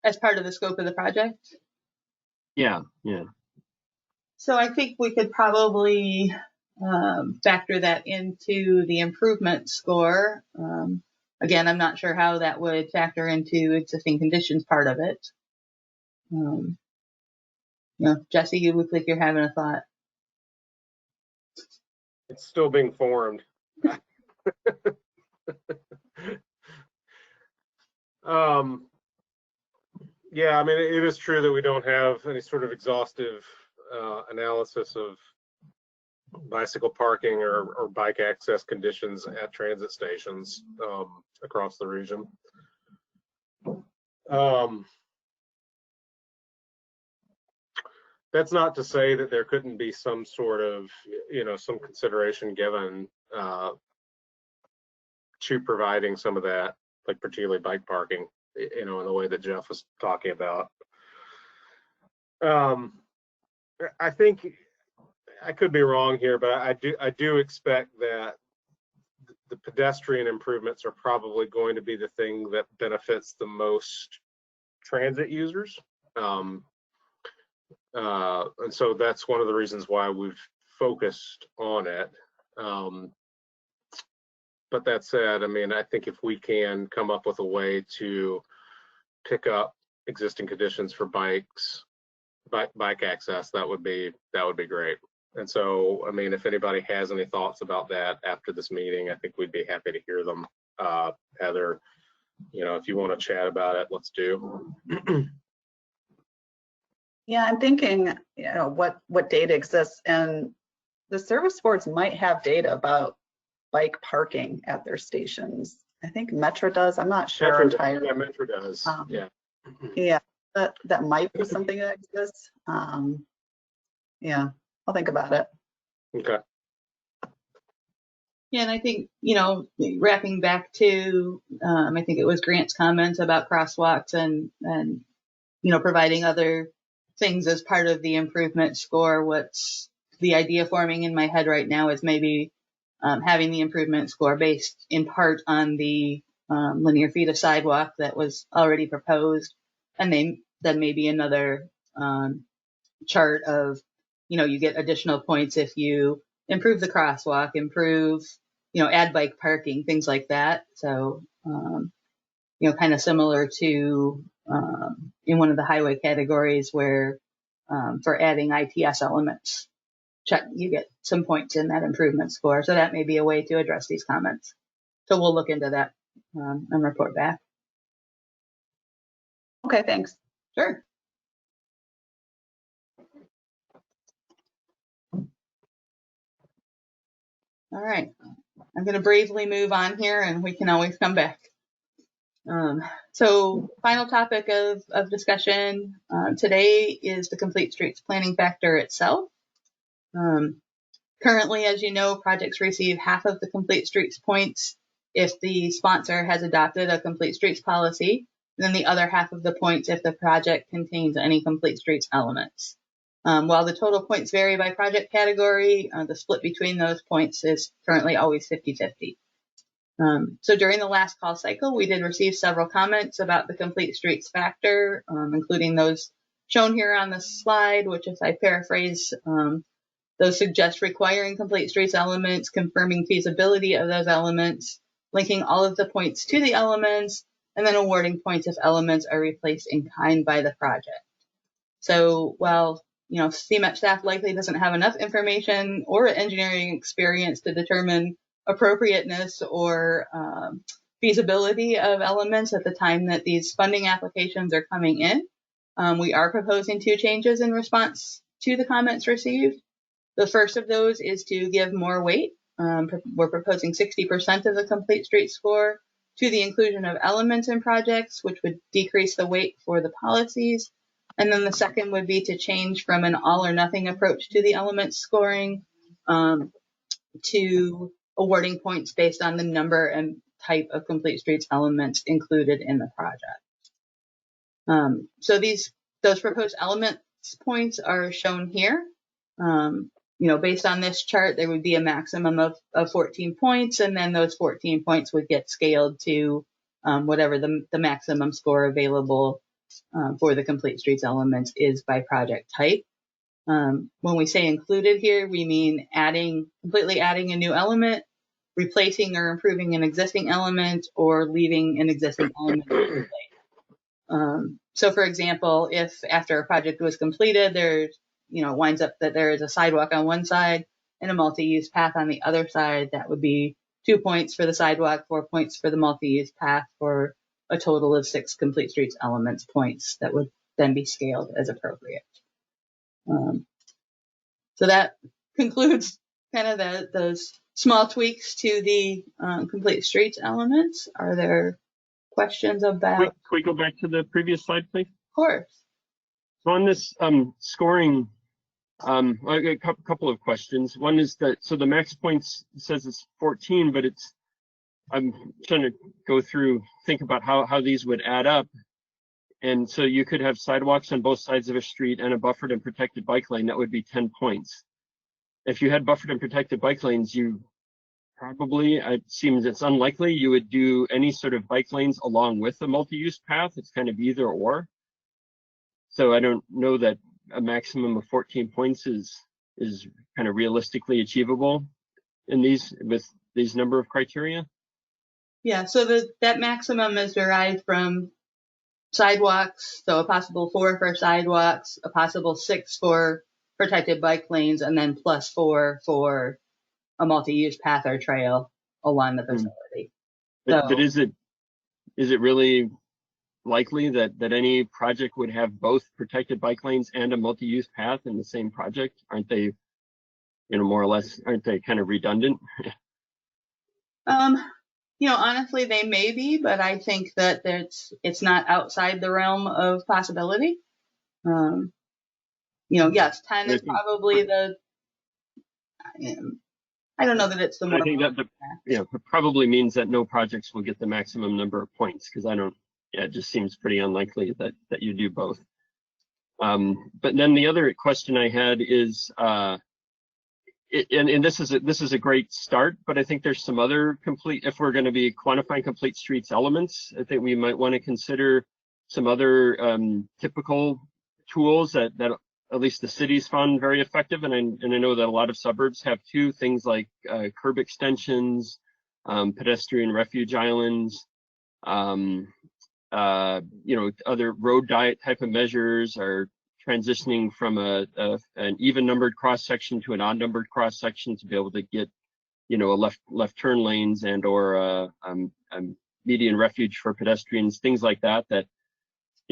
As part of the scope of the project? Yeah. So I think we could probably factor that into the improvement score. Again, I'm not sure how that would factor into existing conditions part of it. Jesse, you look like you're having a thought. It's still being formed. Yeah, I mean, it is true that we don't have any sort of exhaustive analysis of bicycle parking or bike access conditions at transit stations across the region. That's not to say that there couldn't be some sort of, some consideration given to providing some of that, like particularly bike parking, in the way that Jeff was talking about. I think I could be wrong here, but I do expect that the pedestrian improvements are probably going to be the thing that benefits the most transit users. And so that's one of the reasons why we've focused on it. But that said, I mean, I think if we can come up with a way to pick up existing conditions for bike access, that would be great. And so, I mean, if anybody has any thoughts about that after this meeting, I think we'd be happy to hear them. Heather, if you want to chat about it, let's do. Yeah, I'm thinking, what data exists, and the service boards might have data about bike parking at their stations. I think Metro does. I'm not sure entirely. Yeah, Metro does. Yeah. Yeah, that might be something that exists. Yeah, I'll think about it. Okay. Yeah, and I think, wrapping back to, I think it was Grant's comments about crosswalks and providing other things as part of the improvement score. What's the idea forming in my head right now is maybe having the improvement score based in part on the linear feet of sidewalk that was already proposed, and then maybe another chart of, you get additional points if you improve the crosswalk, add bike parking, things like that. So, kind of similar to in one of the highway categories where for adding ITS elements, you get some points in that improvement score. So that may be a way to address these comments. So we'll look into that and report back. Okay, thanks. Sure. All right, I'm going to bravely move on here, and we can always come back. So final topic of discussion today is the complete streets planning factor itself. Currently, as you know, projects receive half of the complete streets points if the sponsor has adopted a complete streets policy, and then the other half of the points if the project contains any complete streets elements. While the total points vary by project category, the split between those points is currently always 50-50. So during the last call cycle, we did receive several comments about the complete streets factor, including those shown here on the slide, which, if I paraphrase, those suggest requiring complete streets elements, confirming feasibility of those elements, linking all of the points to the elements, and then awarding points if elements are replaced in kind by the project. So while CMEP staff likely doesn't have enough information or engineering experience to determine appropriateness or feasibility of elements at the time that these funding applications are coming in, we are proposing 2 changes in response to the comments received. The first of those is to give more weight. We're proposing 60% of the complete street score to the inclusion of elements in projects, which would decrease the weight for the policies. And then the second would be to change from an all or nothing approach to the element scoring to awarding points based on the number and type of complete streets elements included in the project. So those proposed elements points are shown here. Based on this chart, there would be a maximum of 14 points, and then those 14 points would get scaled to whatever the maximum score available for the complete streets elements is by project type. When we say included here, we mean completely adding a new element, replacing or improving an existing element, or leaving an existing element in place. So for example, if after a project was completed, there's, winds up that there is a sidewalk on one side and a multi-use path on the other side, that would be 2 points for the sidewalk, 4 points for the multi-use path, for a total of 6 complete streets elements points that would then be scaled as appropriate. So that concludes kind of those small tweaks to the complete streets elements. Are there questions about? Can we go back to the previous slide, please? Of course. So on this scoring, I got a couple of questions. One is that, so the max points says it's 14, but I'm trying to think about how these would add up. And so you could have sidewalks on both sides of a street and a buffered and protected bike lane. That would be 10 points. If you had buffered and protected bike lanes, you probably, it seems it's unlikely you would do any sort of bike lanes along with a multi-use path. It's kind of either or. So I don't know that a maximum of 14 points is kind of realistically achievable with these number of criteria. Yeah, so that maximum is derived from sidewalks, so a possible 4 for sidewalks, a possible 6 for protected bike lanes, and then plus 4 for a multi-use path or trail along the facility. But is it really likely that any project would have both protected bike lanes and a multi-use path in the same project? Aren't they, more or less, aren't they kind of redundant? Honestly, they may be, but I think that it's not outside the realm of possibility. Yes, 10 is probably I don't know that it's the more. I think that it probably means that no projects will get the maximum number of points, because it just seems pretty unlikely that you do both. But then the other question I had is, and this is a great start, but I think there's some other if we're going to be quantifying complete streets elements, I think we might want to consider some other typical tools that at least the cities found very effective, and I know that a lot of suburbs have too, things like curb extensions, pedestrian refuge islands, other road diet type of measures, are transitioning from an even numbered cross section to an odd numbered cross section to be able to get, left turn lanes and or a median refuge for pedestrians, things like that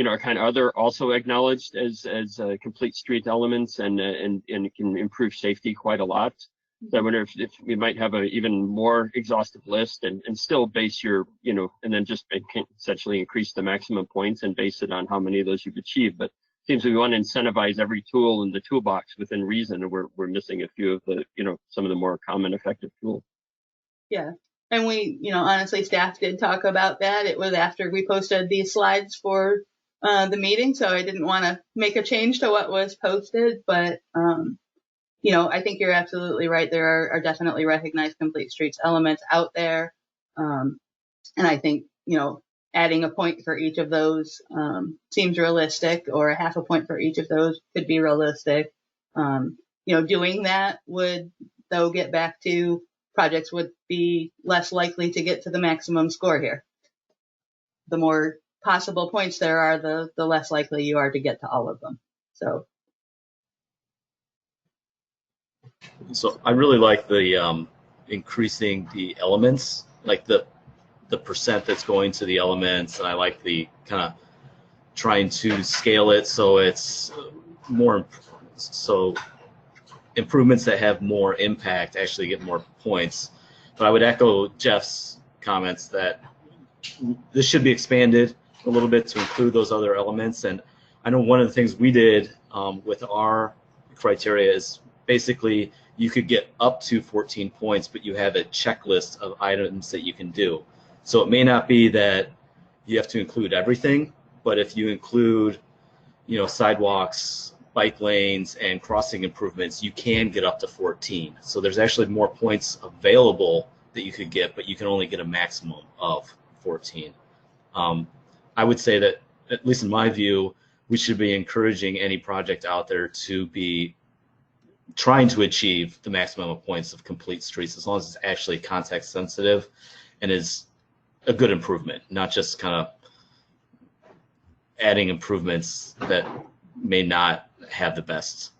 are kind of also acknowledged as complete street elements and can improve safety quite a lot. So I wonder if we might have an even more exhaustive list and still base your, and then just essentially increase the maximum points and base it on how many of those you've achieved. But it seems we want to incentivize every tool in the toolbox within reason, and we're missing a few of the, some of the more common effective tools. Yeah. And we, honestly, staff did talk about that. It was after we posted these slides for the meeting, so I didn't want to make a change to what was posted, but I think you're absolutely right. There are definitely recognized complete streets elements out there, and I think adding a point for each of those seems realistic, or a half a point for each of those could be realistic. Doing that would though get back to projects would be less likely to get to the maximum score here. The more possible points there are, the less likely you are to get to all of them. So I really like the increasing the elements, like the percent that's going to the elements, and I like the kind of trying to scale it so it's more, so improvements that have more impact actually get more points. But I would echo Jeff's comments that this should be expanded a little bit to include those other elements. And I know one of the things we did with our criteria is basically you could get up to 14 points, but you have a checklist of items that you can do. So it may not be that you have to include everything, but if you include, sidewalks, bike lanes, and crossing improvements, you can get up to 14. So there's actually more points available that you could get, but you can only get a maximum of 14. I would say that, at least in my view, we should be encouraging any project out there to be trying to achieve the maximum of points of complete streets, as long as it's actually context sensitive and is a good improvement, not just kind of adding improvements that may not have the best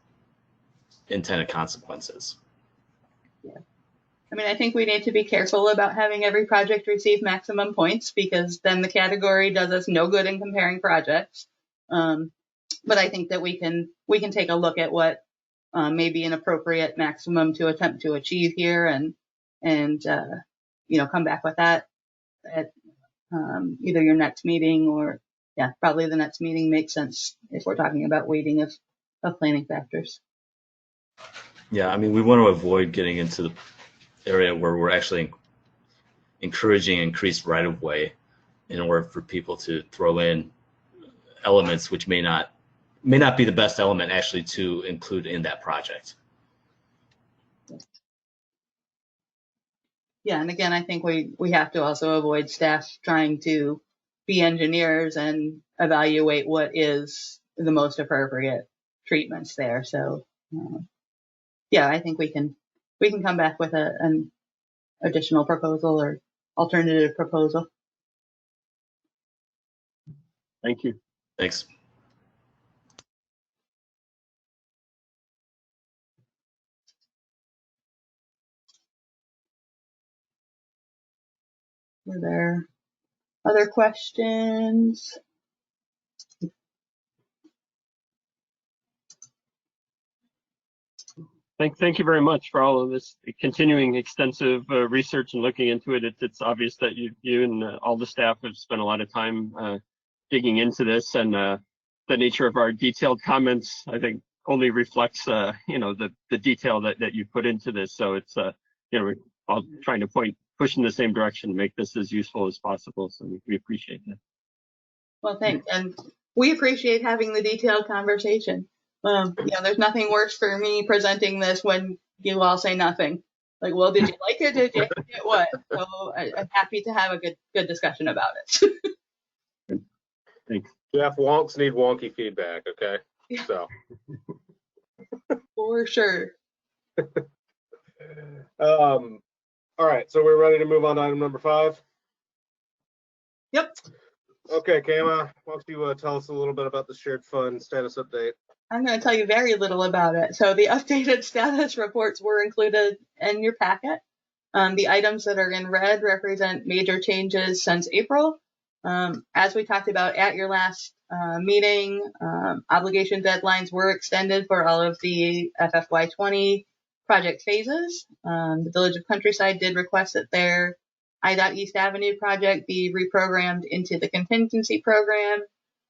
intended consequences. Yeah. I think we need to be careful about having every project receive maximum points, because then the category does us no good in comparing projects. But I think that we can take a look at what may be an appropriate maximum to attempt to achieve here, and come back with that at either your next meeting, or probably the next meeting makes sense if we're talking about weighting of planning factors. Yeah, we want to avoid getting into the area where we're actually encouraging increased right-of-way in order for people to throw in elements which may not be the best element actually to include in that project. Yeah, and again, I think we have to also avoid staff trying to be engineers and evaluate what is the most appropriate treatments there. So, I think we can come back with an additional proposal or alternative proposal. Thank you. Thanks. Were there other questions? Thank you very much for all of this continuing extensive research and looking into it. It's obvious that you and all the staff have spent a lot of time digging into this, and the nature of our detailed comments, I think, only reflects the detail that you put into this. So it's we're all trying to push in the same direction to make this as useful as possible. So we appreciate that. Well, thanks. And we appreciate having the detailed conversation. There's nothing worse for me presenting this when you all say nothing. Like, well, did you like it? Did you hate it? What? So I'm happy to have a good discussion about it. Thanks. Jeff, wonks need wonky feedback, okay? So. For sure. All right, so we're ready to move on to item number 5? Yep. Okay, Kama, why don't you tell us a little bit about the shared fund status update? I'm going to tell you very little about it. So the updated status reports were included in your packet. The items that are in red represent major changes since April. As we talked about at your last meeting, obligation deadlines were extended for all of the FFY20 project phases. The Village of Countryside did request that their IDOT East Avenue project be reprogrammed into the contingency program.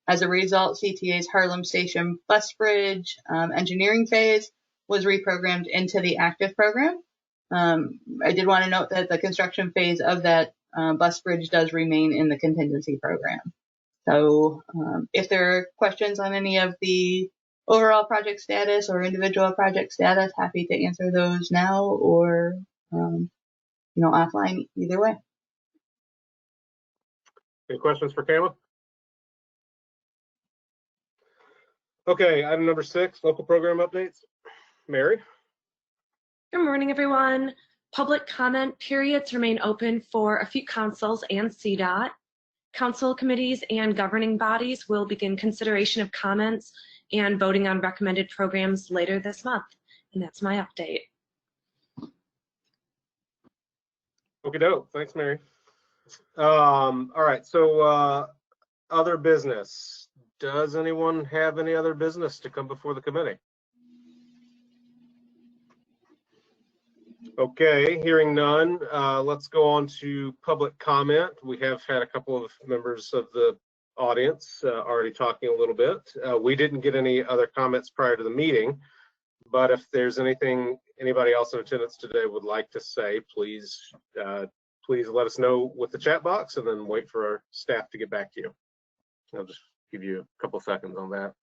As a result, CTA's Harlem Station bus bridge engineering phase was reprogrammed into the active program. I did want to note that the construction phase of that bus bridge does remain in the contingency program. So if there are questions on any of the overall project status or individual project status, happy to answer those now or offline, either way. Any questions for Kama? Okay, item number 6, local program updates. Mary? Good morning, everyone. Public comment periods remain open for a few councils and CDOT. Council committees and governing bodies will begin consideration of comments and voting on recommended programs later this month. And that's my update. Okie doke. Thanks, Mary. All right, so other business. Does anyone have any other business to come before the committee? Okay, hearing none, let's go on to public comment. We have had a couple of members of the audience already talking a little bit. We didn't get any other comments prior to the meeting, but if there's anything anybody else in attendance today would like to say, please let us know with the chat box and then wait for our staff to get back to you. I'll just give you a couple seconds on that.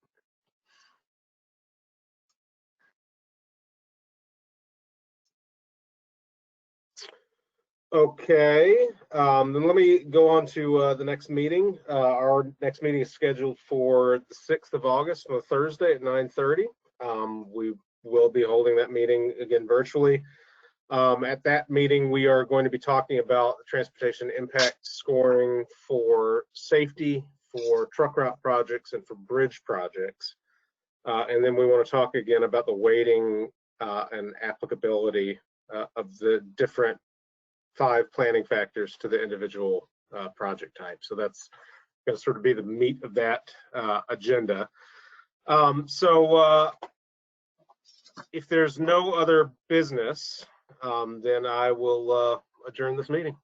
Okay, then let me go on to the next meeting. Our next meeting is scheduled for the 6th of August on a Thursday at 9:30. We will be holding that meeting again virtually. At that meeting, we are going to be talking about transportation impact scoring for safety, for truck route projects, and for bridge projects. And then we want to talk again about the weighting and applicability of the different 5 planning factors to the individual project type. So that's going to sort of be the meat of that agenda. If there's no other business, then I will adjourn this meeting.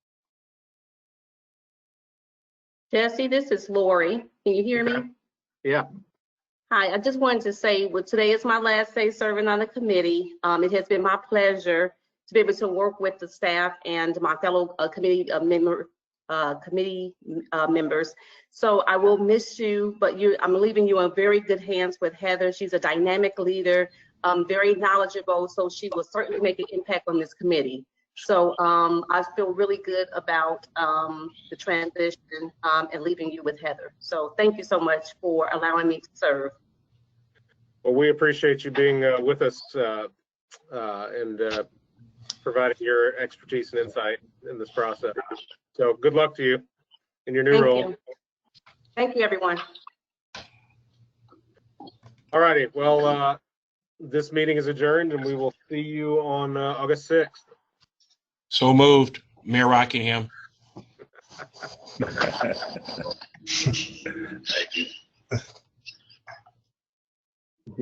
Jesse, this is Lori. Can you hear me? Yeah. Hi, I just wanted to say, well, today is my last day serving on the committee. It has been my pleasure to be able to work with the staff and my fellow committee members. So I will miss you, but I'm leaving you in very good hands with Heather. She's a dynamic leader, very knowledgeable, so she will certainly make an impact on this committee. So I feel really good about the transition and leaving you with Heather. So thank you so much for allowing me to serve. Well, we appreciate you being with us and providing your expertise and insight in this process. So good luck to you in your new role. Thank you, everyone. All righty. Well, this meeting is adjourned and we will see you on August 6th. So moved, Mayor Rockingham.